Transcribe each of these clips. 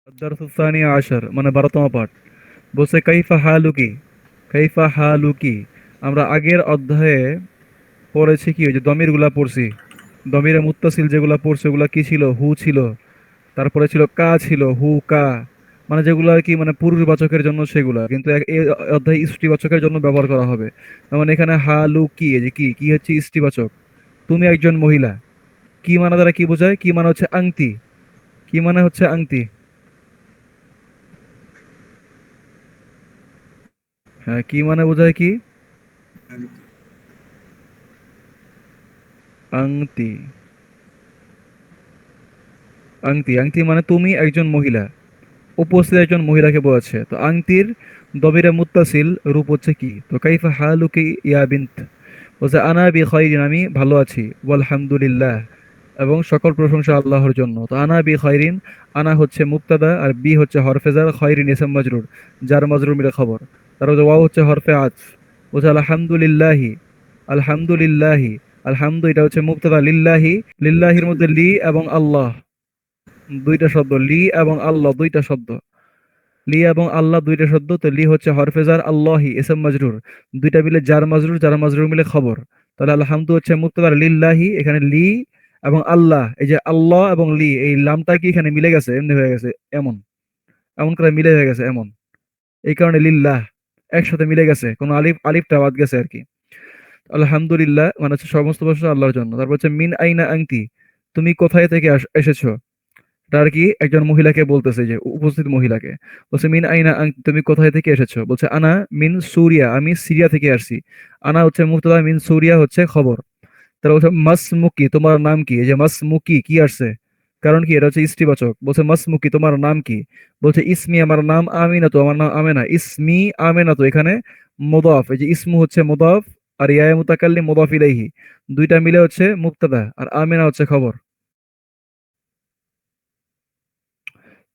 আদ-দারসুস-সানি আশার মানে 12তম পাঠ। বলছে কাইফা হালুকি, কাইফা হালুকি। আমরা আগের অধ্যায়ে পড়েছি কি ওই যে দমিরগুলা পড়ছি। দমিরে মুত্তাসিল যেগুলা পড়ছে ওগুলা কি ছিল? হু ছিল, তারপরে ছিল কা ছিল, হু কা, মানে যেগুলো আর কি মানে পুরুষবাচকের জন্য সেগুলা, কিন্তু এই অধ্যায়ে স্ত্রীবাচকের জন্য ব্যবহার করা হবে। তার মানে এখানে হালু কি, এই যে কি কি হচ্ছে স্ত্রীবাচক। তুমি একজন মহিলা, কি মানে দ্বারা কি বোঝায়? কি মানে হচ্ছে আংটি, কি মানে হচ্ছে আংটি। হ্যাঁ, কি মানে বোঝায় কি? আংটি, আংটি, আংটি মানে তুমি একজন মহিলা, উপস্থিত একজন মহিলাকে বোঝাচ্ছে। তো আংটির দমিরে মুত্তাসিল রূপ হচ্ছে কি? তো কাইফা হালুকি ইয়া বিনত, বলছে আনা বি খাইরিন, আমি ভালো আছি, ওয়ালহামদুলিল্লাহ, এবং সকল প্রশংসা আল্লাহর জন্য। তো আনা বি খাইরিন, আনা হচ্ছে মুবতাদা আর বি হচ্ছে হরফেজার, খাইরিন ইসম মাজরুর, যার মাজরুর মিলে খবর। তারপর ওয়াও হচ্ছে হরফে আতফ। বলছে আলহামদুলিল্লাহি, আলহামদুলিল্লাহি, আলহামদু এটা হচ্ছে মুবতাদা, লিল্লাহি, লিল্লাহির মধ্যে লি এবং আল্লাহ দুইটা শব্দ, লি এবং আল্লাহ দুইটা শব্দ, লি এবং আল্লাহ দুইটা শব্দ। তো লি হচ্ছে হরফেজার, আল্লাহি ইসম মাজরুর, দুইটা মিলে জার মাজরুর, যার মাজরুর মিলে খবর। তাহলে আলহামদু হচ্ছে মুক্তদার, লিল্লাহি এখানে লি এবং আল্লাহ, এই যে আল্লাহ এবং লি এই লামটা কি এখানে মিলে গেছে, এমনি হয়ে গেছে, এমন, এমন করে মিলে হয়ে গেছে এমন, এই কারণে লিল্লাহ একসাথে মিলে গেছে, কোনো আলিফ, আলিফটা বাদ গেছে আর কি। আলহামদুলিল্লাহ মানে হচ্ছে সমস্ত প্রশংসা আল্লাহর জন্য। তারপর হচ্ছে মিন আইনা আংতি, তুমি কোথায় থেকে এসেছো। তার কি একজন মহিলাকে বলতেছে, যে উপস্থিত মহিলাকে বলছে মিন আইনা তুমি কোথায় থেকে এসেছো। বলছে আনা মিন সুরিয়া, আমি সিরিয়া থেকে আসছি। আনা হচ্ছে মুবতাদা, মিন সুরিয়া হচ্ছে খবর। তারা বলছে মাসমুকি, তোমার নাম কি। এই যে মাসমুকি কি আসছে, কারণ কি এটা হচ্ছে স্ত্রীবাচক। বলছে মাসমুকি, তোমার নাম কি। বলছে ইসমি, আমার নাম আমিনা, তো আমার নাম আমেনা, ইসমি আমেনা। তো এখানে মুদাফ, এই যে ইসমু হচ্ছে মুদাফ আর ইয়া মুতাকাল্লিম মুদাফ ইলাইহি, দুইটা মিলে হচ্ছে মুবতাদা আর আমেনা হচ্ছে খবর।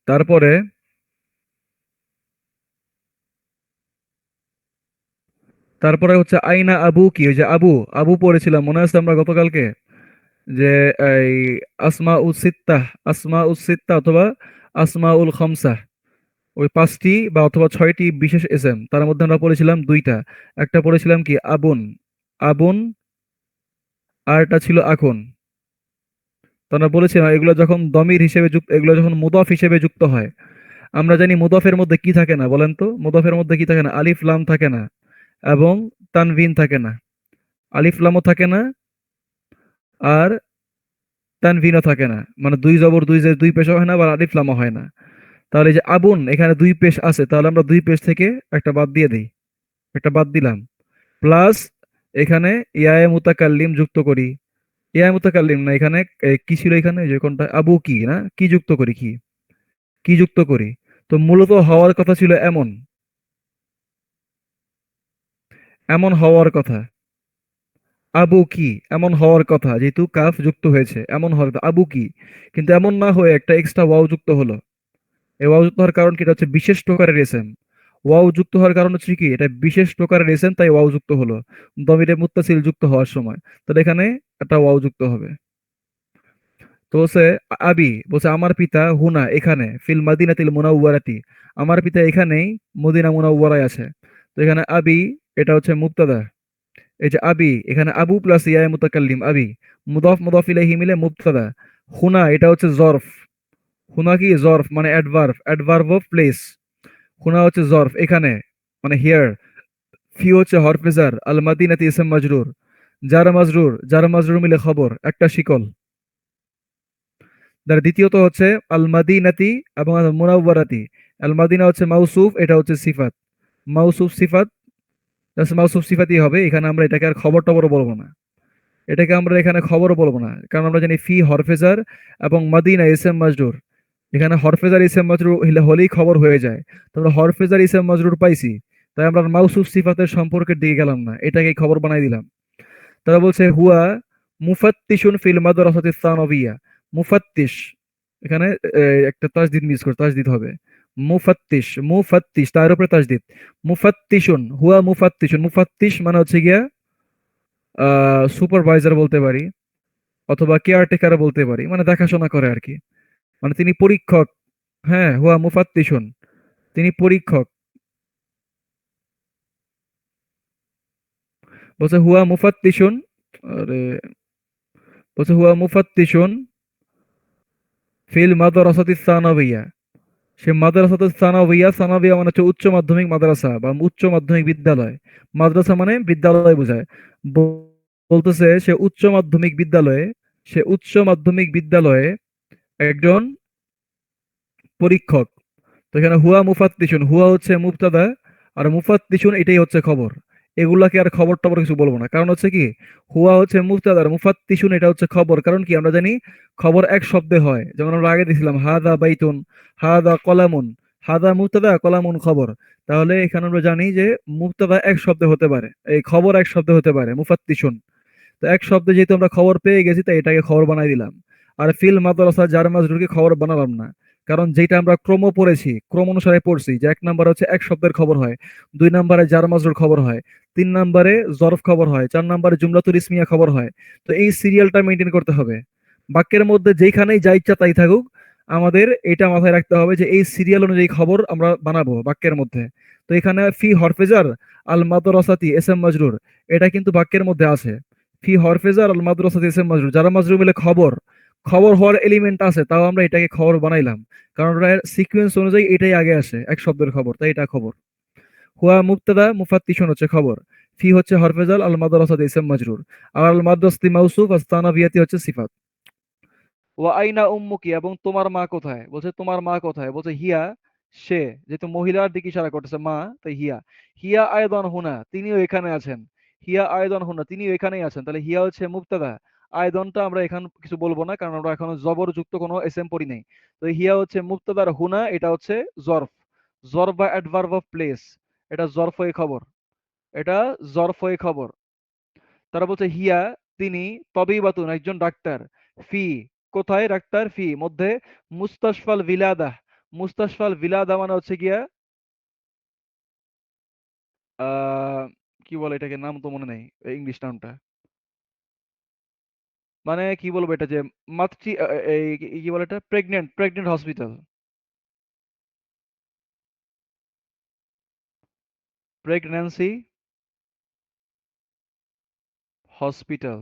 তারপরে তারপরে হচ্ছে আইনা আবু কি, ওই যে আবু, আবু পড়েছিলাম মনে আছে আমরা গতকালকে, যে এই আসমা উল সিত্তাহ, আসমা উল সিত্তা অথবা আসমা উল খামসা, ওই পাঁচটি বা অথবা ছয়টি বিশেষ এসএম, তার মধ্যে আমরা পড়েছিলাম দুইটা। একটা পড়েছিলাম কি আবুন, আবুন, আর একটা ছিল আখুন। তো আমরা বলেছিলাম এগুলো যখন দমির হিসেবে যুক্ত, এগুলো যখন মুদফ হিসেবে যুক্ত হয়, আমরা জানি মুদফের মধ্যে কি থাকে না, বলেন তো মুদফের মধ্যে কি থাকে না? আলিফ লাম থাকে না এবং তানভিন থাকে না, আলিফ লামও থাকে না আর তানভিনও থাকে না, মানে দুই জবর দুই, যে দুই পেশ হয় না, বা আলিফ লামও হয় না। তাহলে এই যে আবুন এখানে দুই পেশ আছে, তাহলে আমরা দুই পেশ থেকে একটা বাদ দিয়ে দিই, একটা বাদ দিলাম, প্লাস এখানে ইয়ায়ে মুতাকাল্লিম যুক্ত করি। ইয়ায়ে মুতাকাল্লিম না, এখানে কি ছিল এখানে, যে কোনটা আবু কি না, কি যুক্ত করি, কি কি যুক্ত করি। তো মূলত হওয়ার কথা ছিল এমন, এমন হওয়ার কথা, আবু কি এমন হওয়ার কথা, যেহেতু কাফ যুক্ত হয়েছে এমন হওয়ার কথা, আবু কি। কিন্তু এমন না হয়ে একটা এক্সট্রা ওয়াও যুক্ত হলো। এই ওয়াও যুক্ত হওয়ার কারণ কি, এটা হচ্ছে বিশেষ প্রকারের এসএম। ওয়াও যুক্ত হওয়ার কারণ হচ্ছে কি, এটা বিশেষ প্রকারের এসএম, তাই ওয়াও যুক্ত হলো দমিরে মুত্তাসিল যুক্ত হওয়ার সময়। তাহলে এখানে একটা ওয়াও যুক্ত হবে। তো বলছে আবি, বলছে আমার পিতা হুনা এখানে, ফিল মাদিনাতিল মুনাওয়ারাতি, আমার পিতা এখানেই মদিনা মুনাওয়ারায় আছে। তো এখানে আবি এটা হচ্ছে মুবতাদা, এই যে আবি এখানে আবু প্লাস ইয়া মুতাকাল্লিম আবি, মুদাফ মুদাফ ইলাইহি মিলে মুবতাদা। হুনা এটা হচ্ছে জরফ, হুনা কি জরফ মানে অ্যাডভার্ব, অ্যাডভার্ব অফ প্লেস। হুনা হচ্ছে জরফ এখানে, মানে হিয়ার। ফি হচ্ছে হরফেজার, আল মাদিনাতি ইসম মাজরুর, যার মাজরুর, যার মাজরুর মিলে খবর, একটা শিকল। তার দ্বিতীয়ত হচ্ছে আল মাদিনাতি এবং আল মুনাওয়ারাতি। আল মাদিনা হচ্ছে মাউসুফ, এটা হচ্ছে সিফাত, মাউসুফ সিফাত, মাউসুফ সিফাতই হবে এখানে, আমরা এটাকে আর খবর টবর বলবো না, এটাকে আমরা এখানে খবরও বলবো না, কারণ আমরা জানি ফি হরফেজার এবং মাদিনা ইসম মাজরুর। এখানে হরফেজার ইসম মাজরুর হলেই খবর হয়ে যায়। তো আমরা হরফেজার ইসম মাজরুর পাইছি, তাই আমরা আর মাউসুফ সিফাতের সম্পর্কের দিকে গেলাম না, এটাকে খবর বানাই দিলাম। তারা বলছে হুয়া মুফাত্তিশুন ফিল মাদ্রাসাতিস সানাবিয়্যা, মুফাত্তিশ, এখানে একটা তাসদিদ মিস করে, তাসদিদ হবে মুফাত্তিশ, মুফাত্তিশ তার উপরে তাসদিদ, মুফাত্তিশুন, হুয়া মুফাত্তিশুন, মুফাত্তিশ মানে হচ্ছে গিয়া সুপারভাইজার বলতে পারি, অথবা কেয়ারটেকার বলতে পারি, মানে দেখাশোনা করে আর কি, মানে তিনি পরীক্ষক। হ্যাঁ, হুয়া মুফাত্তিশুন, তিনি পরীক্ষক। বলছে হুয়া মুফাত্তিশুন, আরে বলছে হুয়া মুফাত্তিশুন ফিল মাদ্রাসাতি সানাবিয়া। সে মাদ্রাসাতে সানাবিয়া, সানাবিয়া মানে হচ্ছে উচ্চ মাধ্যমিক মাদ্রাসা বা উচ্চ মাধ্যমিক বিদ্যালয়। মাদ্রাসা মানে বিদ্যালয় বোঝায়। বলতেছে সে উচ্চ মাধ্যমিক বিদ্যালয়ে একজন পরীক্ষক। তো এখানে হুয়া মুফাত্তিশুন, হুয়া হচ্ছে মুবতাদা আর মুফাত্তিশুন এটাই হচ্ছে খবর। এগুলাকে আর খবর টবর কিছু বলবো না, কারণ হচ্ছে কি, হুয়া হচ্ছে মুবতাদা আর মুফাত্তিশুন এটা হচ্ছে খবর। কারণ কি, আমরা জানি খবর এক শব্দে হয়, যেমন আমরা আগে দিছিলাম হাদা বাইতুন, হাদা কলামুন, হাদা মুবতাদা কলামুন খবর। তাহলে এখানে আমরা জানি যে মুবতাদা এক শব্দে হতে পারে, এই খবর এক শব্দে হতে পারে মুফাত্তিশুন। তো এক শব্দে যেহেতু আমরা খবর পেয়ে গেছি, তাই এটাকে খবর বানাই দিলাম। আর ফিল মাদ্রাসা জার মাজরুরকে খবর বানালাম না, কারণ যেটা আমরা ক্রম পড়েছি, ক্রম অনুসারে পড়ছি যে এক নাম্বার হচ্ছে এক শব্দের খবর হয়, দুই নাম্বারে জার মাজরুর খবর হয়, তিন নাম্বারে জরফ খবর হয়, চার নাম্বারে জুমলাতুল ইসমিয়া খবর হয়। তো এই সিরিয়ালটা মেনটেন করতে হবে। বাক্যের মধ্যে যেখানেই যা ইচ্ছা তাই থাকুক, আমাদের এটা মাথায় রাখতে হবে যে এই সিরিয়াল অনুযায়ী খবর আমরা বানাবো বাক্যের মধ্যে। তো এখানে ফি হরফেজার আল মাদ্রাসাতি এস এম মাজরুর, এটা কিন্তু বাক্যের মধ্যে আছে। ফি হরফেজার আল মাদ্রাসাতি ইসম মাজরুর, যারা মাজরুর মিলে খবর, খবর হওয়ার এলিমেন্ট আছে, তাও আমরা এটাকে খবর বানাইলাম, কারণ ওটা সিকোয়েন্স অনুযায়ী এটাই আগে আসে, এক শব্দের খবর, তাই এটা খবর। হুয়া মুবতাদা, মুফাত্তিশুন হচ্ছে খবর, ফি হচ্ছে হরফেজাল, আল মাদ্রাসাতি ইসম মাজরুর, আর আল মাদ্রাসাতি মাউসুফ আর স্থানাবিয়াতি হচ্ছে সিফাত। ওয়া আইনা উম্মুকি, এবং তোমার মা কোথায়, বলছে তোমার মা কোথায়, বলছে হিয়া, সে, যেহেতু মহিলার দিকে ইশারা করতেছে মা, তাই হিয়া। হিয়া আয়দন হুনা, তিনিও এখানে আছেন। হিয়া আয়দন হুনা, তিনিও এখানেই আছেন। তাহলে হিয়া হচ্ছে মুবতাদা, আয়দনটা আমরা এখন কিছু বলবো না, কারণ আমরা এখনো জবরযুক্ত কোনো এসএম পড়ি নাই। তো হিয়া হচ্ছে মুবতাদা আর হুনা এটা হচ্ছে জরফ। জরফ বা অ্যাডভার্ব অফ প্লেস, এটা জরফ হয়ে খবর, এটা জরফ হয়ে খবর। তারা বলছে হিয়া, তিনি, তবিবাতুন একজন ডাক্তার, ফি, কোথায় ডাক্তার, ফি মধ্যে, মুস্তাশফাল বিলাদা, মুস্তাশফাল বিলাদা মানে হচ্ছে গিয়া আহ কি বলে এটাকে, নাম তো মনে নেই, ইংলিশ নামটা। মানে কি বলবো এটা, যে মাতৃ এই কি বলে এটা, pregnant, pregnant hospital, pregnancy hospital.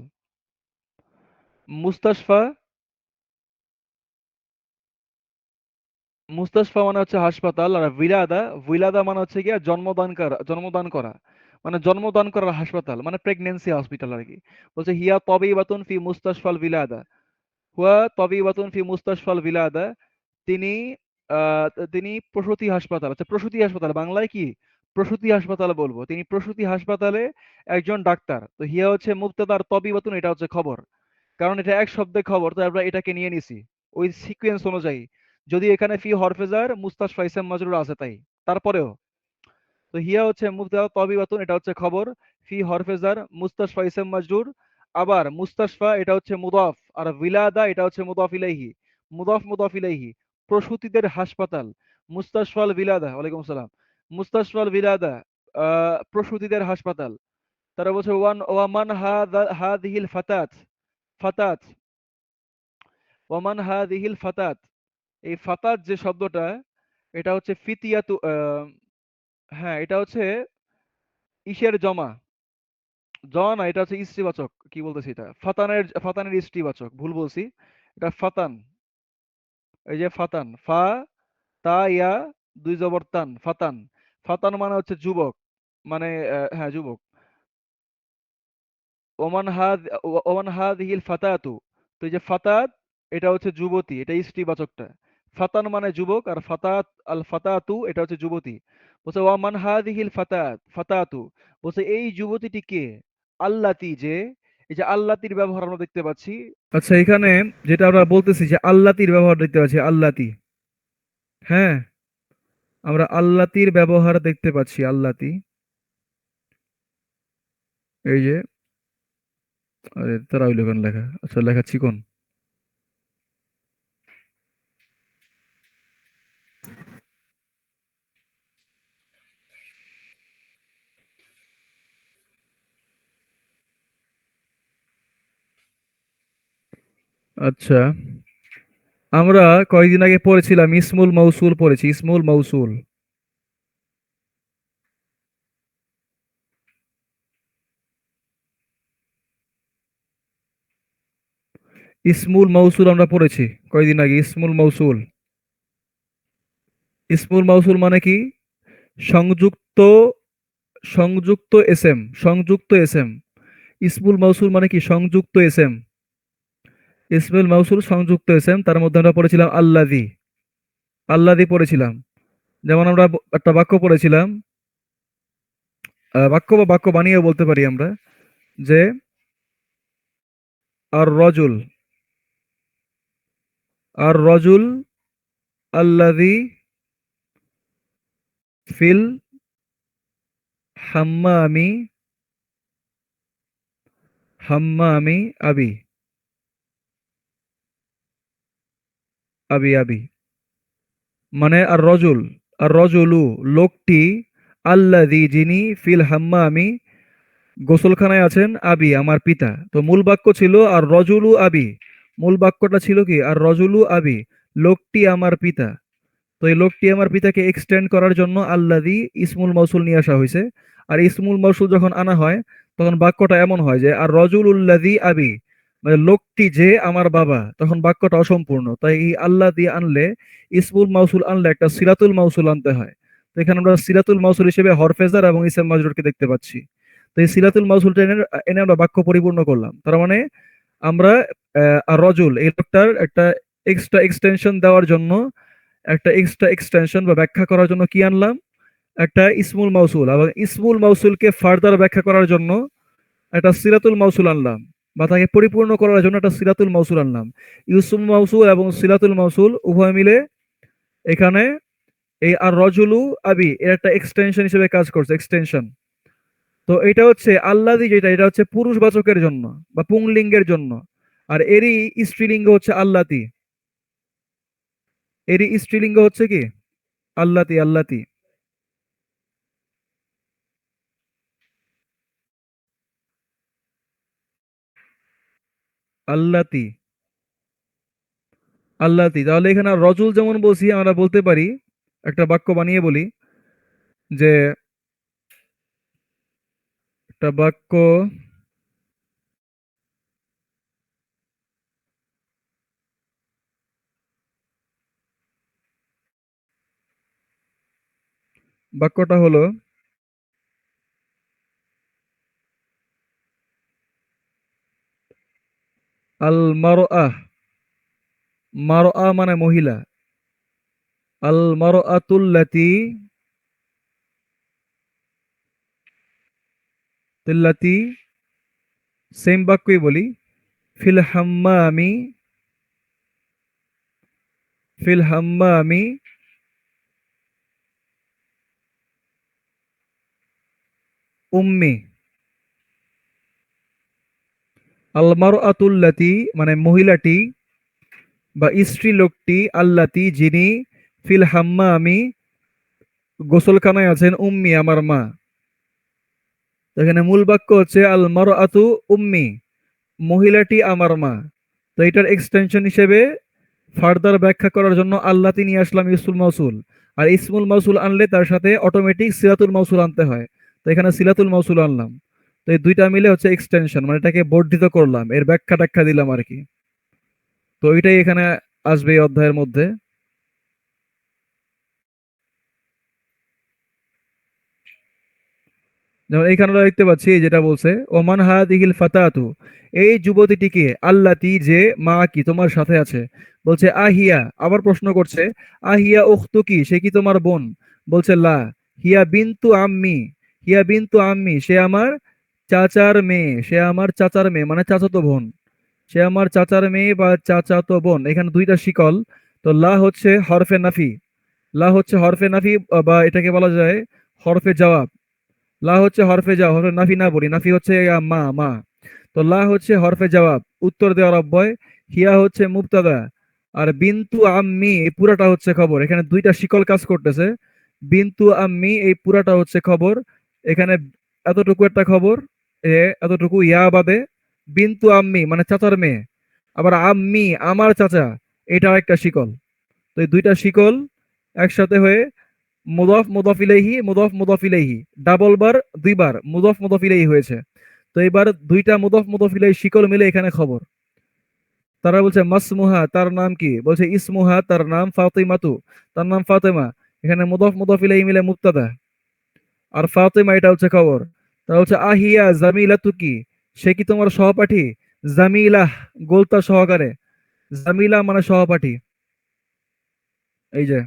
মুস্তাশফা, মুস্তাশফা মানে হচ্ছে হাসপাতাল, আর ভিলাদা, ভিলাদা মানে হচ্ছে গিয়া জন্মদান করা, জন্মদান করা, মানে জন্মদান করার হাসপাতাল, মানে প্রেগনেন্সি হসপিটাল আর কি। বলছে হিয়া তবিবাতুন ফি মুস্তাশফাল ভিলাদা, হুয়া তবিবাতুন ফি মুস্তাশফাল ভিলাদা, তিনি আহ তিনি প্রসূতি হাসপাতাল, আচ্ছা প্রসূতি হাসপাতাল বাংলায় কি, প্রসূতি হাসপাতাল বলবো, তিনি প্রসূতি হাসপাতালে একজন ডাক্তার। তো হিয়া হচ্ছে মুবতাদার, তবিবাতুন এটা হচ্ছে খবর, কারণ এটা এক শব্দে খবর, তো আমরা এটাকে নিয়ে নিছি ওই সিকোয়েন্স অনুযায়ী। যদি এখানে ফি হরফেজার মুস্তাশফা ইসম মাজরুর আছে তাই, তারপরেও। তো হিয়া হচ্ছে মুবতাদা, তবিবাতুন এটা হচ্ছে খবর, ফি হরফেজার মুস্তাশফা ইসম মাজরুর। আবার মুস্তাশফা এটা হচ্ছে মুদাফ, আর বিলাদা এটা হচ্ছে মুদাফ ইলাইহি, মুদাফ মুদাফ ইলাইহি, প্রসূতিদের হাসপাতাল। মুস্তাশফাল বিলাদা, ওয়ালাইকুম আসসালাম, মুস্তাশফাল বিলাদা প্রসূতিদের হাসপাতাল। তারা বলছে ওয়ান ওয়ামান হাদিহিল ফাতাত, ফাতাত, ওয়ামান হাদিহিল ফাতাত, এই ফাতাত যে শব্দটা, এটা হচ্ছে ফিতিয়াতু, হ্যাঁ এটা হচ্ছে ইসের জমা, জমা না, এটা হচ্ছে স্ত্রীবাচক, কি বলতেছি এটা, ফাতানের, ফাতানের স্ত্রীবাচক, ভুল বলছি, এটা ফাতান। এই যে ফাতান, ফা তা ইয়া দুই জবর তান, ফাতান। ফাতান মানে হচ্ছে যুবক, মানে হ্যাঁ যুবক। ওমান হাদ, ওমান হাদিহিল ফাতাতু, তো এই যে ফাতাত, এটা হচ্ছে যুবতী, এটা স্ত্রীবাচকটা। ফাতান মানে যুবক, আর ফাতাত আল ফাতাতু এটা হচ্ছে যুবতী। বলছে ওয়ামান হাদিহিল ফাতাত, ফাতাতু, বলছে এই যুবতীটি কে, আল্লাতি যে, এই যে আল্লাতির ব্যবহার আমরা দেখতে পাচ্ছি। আচ্ছা, এখানে যেটা আমরা বলতেছি যে আল্লাতির ব্যবহার দেখতে পাচ্ছি, আল্লাতি, হ্যাঁ, আমরা আল্লাতির ব্যবহার দেখতে পাচ্ছি, আল্লাতি, এই যে, আরে তারা ওই লেখা লেখা, আচ্ছা লেখাচ্ছি কোন, আচ্ছা আমরা কয়েকদিন আগে পড়েছিলাম ইসমুল মৌসুল পড়েছি, ইসমুল মৌসুল। ইসমুল মৌসুল আমরা পড়েছি কয়েকদিন আগে, ইসমুল মৌসুল। ইসমুল মৌসুল মানে কি? সংযুক্ত, সংযুক্ত এসএম, সংযুক্ত এসএম। ইসমুল মৌসুল মানে কি? সংযুক্ত এসএম। ইসমুল মৌসুল সংযুক্ত এসএম, তার মধ্যে আমরা পড়েছিলাম আল্লাযী, আল্লাযী পড়েছিলাম। যেমন আমরা একটা বাক্য পড়েছিলাম, বাক্য বা বাক্য বানিয়ে বলতে পারি আমরা, যে আর রজুল, আর রজুল আল্লাযী ফিল হাম্মামি, হাম্মামি আবি, আবি আবি। মানে আর রজুল, আর রজুলু লোকটি, আল্লাযী যিনি, ফিল হাম্মামি গোসলখানায় আছেন, আবি আমার পিতা। তো মূল বাক্য ছিল আর রজুলু আবি, মূল বাক্যটা ছিল কি? আর রজুলু আবি, লোকটি আমার পিতা। তো এই লোকটি আমার পিতাকে এক্সটেন্ড করার জন্য আল্লাযী ইসমুল মৌসুল নিয়ে আসা হয়েছে। আর ইসমুল মৌসুল যখন আনা হয় তখন বাক্যটা এমন হয় যে আর রজুলুল্লাযী আবি, মানে লোকটি যে আমার বাবা, তখন বাক্যটা অসম্পূর্ণ। তাই এই আল্লাযী আনলে, ইসমুল মৌসুল আনলে একটা সিলাতুল মৌসুল আনতে হয়। তো এখানে আমরা সিলাতুল মৌসুল হিসেবে হরফেজার এবং ইসম মাজরুরকে দেখতে পাচ্ছি। তো এই সিলাতুল মৌসুলটা এনে এনে আমরা বাক্য পরিপূর্ণ করলাম। তার মানে আমরা আর রজুল এই লোকটার একটা এক্সট্রা এক্সটেনশন দেওয়ার জন্য, একটা এক্সট্রা এক্সটেনশন বা ব্যাখ্যা করার জন্য কি আনলাম? একটা ইসমুল মাউসুল। এবং ইসমুল মাউসুলকে ফার্দার ব্যাখ্যা করার জন্য একটা সিরাতুল মাউসুল আনলাম, বা তাকে পরিপূর্ণ করার জন্য একটা সিরাতুল মাউসুল আনলাম। ইউসুম মাউসুল এবং সিরাতুল মাউসুল উভয় মিলে এখানে এই আর রজুলু আবি এর একটা এক্সটেনশন হিসেবে কাজ করছে, এক্সটেনশন। তো এটা হচ্ছে আল্লাদি, যেটা এটা হচ্ছে পুরুষবাচকের জন্য বা পুংলিঙ্গের জন্য। আর এরই স্ত্রীলিঙ্গ হচ্ছে আল্লাতি, এরই স্ত্রীলিঙ্গ হচ্ছে কি? আল্লাতি, আল্লাতি, আল্লাতি, আল্লাতি। তাহলে এখানে আর রজুল যেমন বলছি, আমরা বলতে পারি, একটা বাক্য বানিয়ে বলি, যে একটা বাক্য, বাক্যটা হলো আল মারআহ, মারআ মানে মহিলা, আল মারআতুল্লাতি, তিল্লাতি, সেম বাক্যই বলি, ফিল হাম্মামি, ফিল হাম্মামি উম্মি। আল মারআতুল্লাতি মানে মহিলাটি বা স্ত্রী লোকটি, আল্লাতি যিনি, ফিল হাম্মামি গোসলখানায় আছেন, উম্মি আমার মা। তো এখানে মূল বাক্য হচ্ছে আল মারআতু উম্মি, মহিলাটি আমার মা। তো এটার এক্সটেনশন হিসেবে ফার্দার ব্যাখ্যা করার জন্য আল্লাতি নিয়ে আসলাম ইসমুল মাউসুল। আর ইসমুল মাউসুল আনলে তার সাথে অটোমেটিক সিলাতুল মাউসুল আনতে হয়। তো এখানে সিলাতুল মাউসুল আনলাম। তো এই দুইটা মিলে হচ্ছে এক্সটেনশন, মানে এটাকে বর্ধিত করলাম, এর ব্যাখ্যা ট্যাখ্যা দিলাম আর কি। তো এটাই এখানে আসবে এই অধ্যায়ের মধ্যে। যেমন এইখানে আমরা দেখতে পাচ্ছি, যেটা বলছে ওমান হাদিহিল ফাতাতু, এই যুবতীটিকে, আল্লাতি যে, মা কি তোমার সাথে আছে। বলছে আহিয়া, আবার প্রশ্ন করছে, আহিয়া উখতু কি, সে কি তোমার বোন? বলছে লা, হিয়া বিনতু আম্মি, হিয়া বিনতু আম্মি সে আমার চাচার মেয়ে, সে আমার চাচার মেয়ে মানে চাচাতো বোন, সে আমার চাচার মেয়ে বা চাচাতো বোন। এখানে দুইটা শিকল। তো লা হচ্ছে হরফে নাফি, লা হচ্ছে হরফে নাফি, বা এটাকে বলা যায় হরফে জবাব। লা হচ্ছে হরফে জবাব, হরফে নাফি না বলি, নাফি হচ্ছে মা, মা। তো লা হচ্ছে হরফে জবাব, উত্তর দেওয়ার অব্যয়। হিয়া হচ্ছে মুবতাদা। আর বিন্তু আম্মি এই পুরাটা হচ্ছে খবর। এখানে দুইটা শিকল কাজ করতেছে। বিন্তু আম্মি এই পুরাটা হচ্ছে খবর। এখানে এতটুকু একটা খবর, এতটুকু ইয়া বাদে। বিন্তু আম্মি মানে চাচার মেয়ে, আবার আম্মি আমার চাচা, এটাও একটা শিকল। তো এই দুইটা শিকল একসাথে হয়ে মুদফ মুদফ ইলাইহি মুদফ মুদফ ইলাইহি ডাবল বার দুইবার মুদফ মুদফ ইলাইহি হয়েছে। তো এবার দুইটা মুদফ মুদফ ইলাইহি শিকল মিলে এখানে খবর। তারা বলছে মাসমুহা, তার নাম কি? বলছে ইসমুহা, তার নাম ফাতিমাতু, তার নাম ফাতেমা। এখানে মুদফ মুদফ ইলাইহি মিলে মুবতাদা, আর ফাতেমা এটা হচ্ছে খবর। তারা হচ্ছে আহিয়া জামিলাতু কি, সে কি তোমার সহপাঠী? জামিলাহ গোলতা সহকারে, জামিলা মানে সহপাঠী। এই যে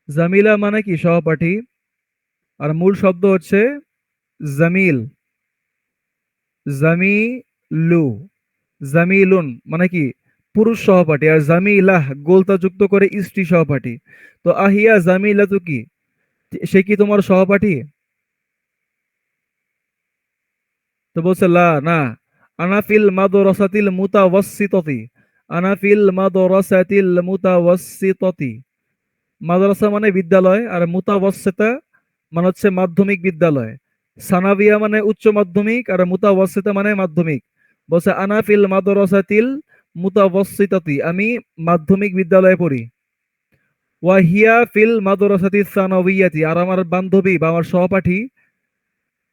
জামিলা মানে কি সহপাঠী, আর মূল শব্দ হচ্ছে জামিল, জামিলু, জামিলুন মানে কি পুরুষ সহপাঠী, আর জামিলাহ গোলতা যুক্ত করে স্ত্রী সহপাঠী। তো আহিয়া জামিলাতু কি, সে কি তোমার সহপাঠী? তো বলছে লা, না। আনাফিল মাদরাসাতিল মুতাওয়াসসিতাতি, আনাফিল মাদরাসাতিল মুতাওয়াসসিতাতি। মাদ্রাসা মানে বিদ্যালয়, আর মুতাওয়াসসিতা মানে হচ্ছে মাধ্যমিক বিদ্যালয়। সানাবিয়া মানে উচ্চ মাধ্যমিক, আর মুতাওয়াসসিতা মানে মাধ্যমিক। বলছে আনাফিল মাদরাসাতিল মুতাওয়াসসিতাতি, আমি মাধ্যমিক বিদ্যালয়ে পড়ি। ওয়াহিয়া ফিল মাদরাসাতি সানাবিয়াতি, আর আমার বান্ধবী বা আমার সহপাঠী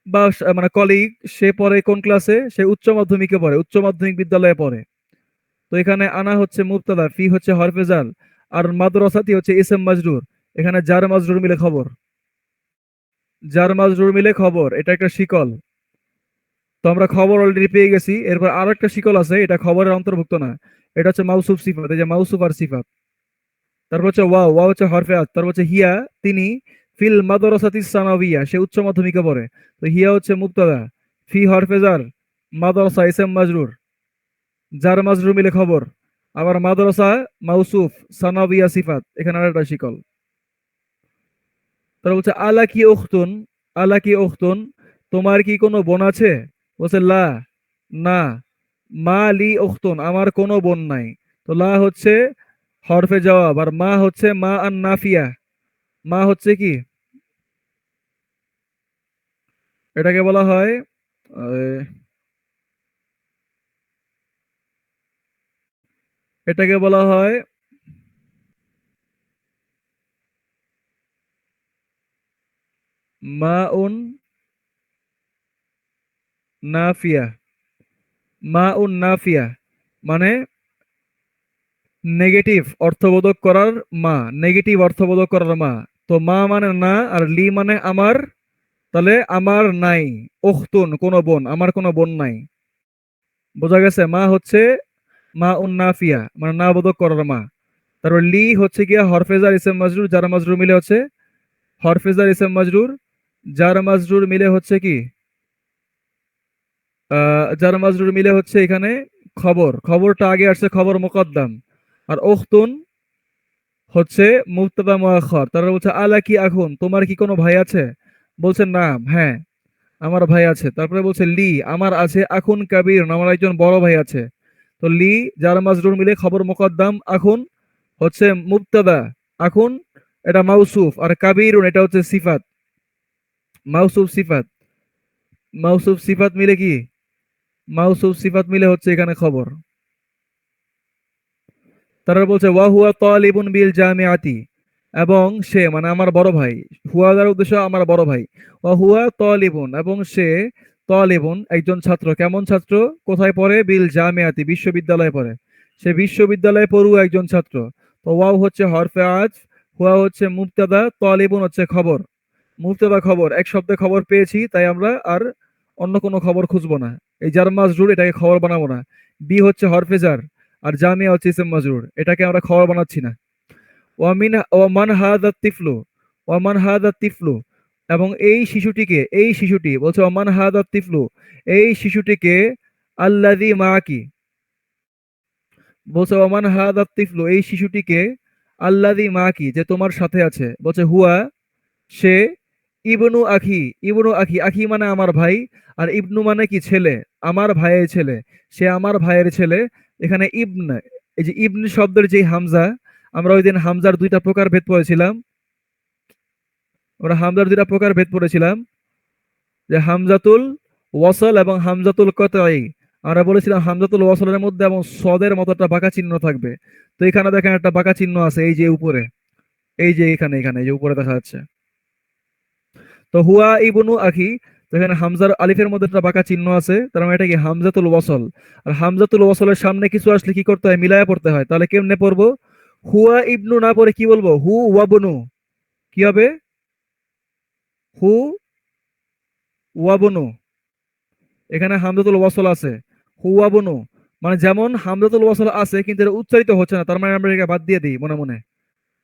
বা মানে কলিগ, সে পড়ে কোন ক্লাসে? সে উচ্চ মাধ্যমিকে পড়ে, উচ্চ মাধ্যমিক বিদ্যালয়ে পড়ে। তো এখানে আনা হচ্ছে মুবতাদা, ফি হচ্ছে হরফে জার, আর মাদ্রাসাতি হচ্ছে ইসম মাজরুর। এখানে জার মাজরুর মিলে খবর, জার মাজরুর মিলে খবর, এটা একটা শিকল। তো আমরা খবর অলরেডি পেয়ে গেছি, এরপর আরো একটা শিকল আছে, এটা খবরের অন্তর্ভুক্ত না। এটা হচ্ছে মাউসুফ সিফাত, এই যে মাউসুফ আর সিফাত। তারপর হচ্ছে ওয়াও, ওয়াও হচ্ছে হরফে আত। তারপর হচ্ছে হিয়া, তিনি ফিল মাদরাসাতি সানাবিয়া, সে উচ্চ মাধ্যমিকে পড়ে। তো হিয়া হচ্ছে মুবতাদা, ফি হরফে জার, মাদ্রাসা ইসম মাজরুর, জার মাজরুর মিলে খবর। আবার মাদ্রাসা মাউসুফ, সানাবিয়া সিফাত, এখানে আরেকটা শিকল। তারা বলছে আলা কি উখতুন, আলা কি উখতুন, তোমার কি কোনো বোন আছে? বলছে লা, না। মা লি উখতুন, আমার কোনো বোন নাই। তো লা হচ্ছে হরফে জবাব, আর মা হচ্ছে মা আন নাফিয়া। মা হচ্ছে কি, এটাকে বলা হয় আহ, এটাকে বলা হয় মা উন নাফিয়া, মা উন নাফিয়া মানে নেগেটিভ অর্থবোধক করার মা, নেগেটিভ অর্থবোধক করার মা। তো মা মানে না, আর লি মানে আমার, তাহলে আমার নাই। উখতুন কোনো বোন, আমার কোনো বোন নাই। বোঝা গেছে? মা হচ্ছে মা উন নাফিয়া মানে না বোধক করার মা। তারপর লি হচ্ছে গিয়া হরফেজার ইসম মাজরুর, যারা মাজরুর মিলে হচ্ছে হরফেজার ইসম মাজরুর, যার মাজরুর মিলে হচ্ছে কি যার মাজরুর মিলে হচ্ছে এখানে খবর, খবরটা আগে আসছে, খবর মুকদ্দাম। আর উখতুন হচ্ছে মুবতাদা মুআখার। তারা বলছে আলা কি আখুন, তোমার কি কোনো ভাই আছে? বলছে না, হ্যাঁ আমার ভাই আছে। তারপরে বলছে লি, আমার আছে আখুন কাবীর, আমার একজন বড় ভাই আছে। তো লি যার মাজরুর মিলে খবর মুকদ্দাম, আখুন হচ্ছে মুবতাদা, আখুন এটা মাউসুফ, আর কাবীরুন এটা হচ্ছে সিফাত। মাউসুফ সিফাত, মাউসুফ সিফাত মিলে কি, মাউসুফ সিফাত মিলে হচ্ছে এখানে খবর। তারা বলছে ওয়া হুয়া তালিবুন বিল জামিআতি, এবং সে মানে আমার বড় ভাই, হুয়া দ্বারা উদ্দেশ্য আমার বড় ভাই। ওয়া হুয়া তালিবুন, এবং সে তালিবুন একজন ছাত্র, কেমন ছাত্র? কোথায় পড়ে? বিল জামিআতি বিশ্ববিদ্যালয়ে পড়ে, সে বিশ্ববিদ্যালয়ে পড়ুয়া একজন ছাত্র। তো ওয়াও হচ্ছে হরফে আজ, হুয়া হচ্ছে মুবতাদা, তালিবুন হচ্ছে খবর। মুবতাদা খবর, এক শব্দে খবর পেয়েছি, তাই আমরা আর অন্য কোনো খবর খুঁজবো না। এই জার মাজরুর এটাকে খবর বানাবো না। বি হচ্ছে হরফে জার, আর জামিয়া হচ্ছে ইসম মাজরুর, এটাকে আমরা খবর বানাচ্ছি না। ওয়ামিন ওয়ামান হাদা তিফলু, ওয়ামান হাদা তিফলু, এবং এই শিশুটিকে, এই শিশুটি বলছে ওয়ামান হাদা তিফলু, এই শিশুটিকে আল্লাযী মাকি, বলছে ওয়ামান হাদা তিফলু, এই শিশুটিকে আল্লাযী মাকি, যে তোমার সাথে আছে। বলছে হুয়া, সে ইবনু আখি, ইবনু আখি, আখি মানে আমার ভাই, আর ইবনু মানে কি ছেলে, আমার ভাইয়ের ছেলে, সে আমার ভাইয়ের ছেলে। এখানে ইবন, এই যে ইবন শব্দের যে হামজা, আমরা ওই দিন হামজার দুইটা প্রকার ভেদ পড়েছিলাম, আমরা হামজার দুইটা প্রকার ভেদ পড়েছিলাম। যে হামজাতুল ওয়াসল এবং হামজাতুল কতই। আমরা বলেছিলাম হামজাতুল ওয়াসলের মধ্যে এবং সদের মতো একটা বাঁকা চিহ্ন থাকবে। তো এখানে দেখেন একটা বাঁকা চিহ্ন আছে, এই যে উপরে, এই যে এখানে এখানে এই যে উপরে দেখা যাচ্ছে। তো হুয়া ইবনু আখি, তো এখানে হামজার আলিফের মধ্যে একটা বাঁকা চিহ্ন আছে, তার মানে এটা কি হামজাতুল ওয়াসল। আর হামজাতুল ওয়াসলের সামনে কিছু আসলে কি করতে হয়, মিলায়া পড়তে হয়। তাহলে কেমনে পড়বো? হুয়া ইবনু না পড়ে কি বলবো, হু ওয়াবনু। কি হবে? হু ওয়াবনু। এখানে হামজাতুল ওয়াসল আছে, হু ওয়াবনু। মানে যেমন হামজাতুল ওয়াসল আছে কিন্তু এটা উচ্চারিত হচ্ছে না, তার মানে আমরা এটাকে বাদ দিয়ে দিই মনে মনে,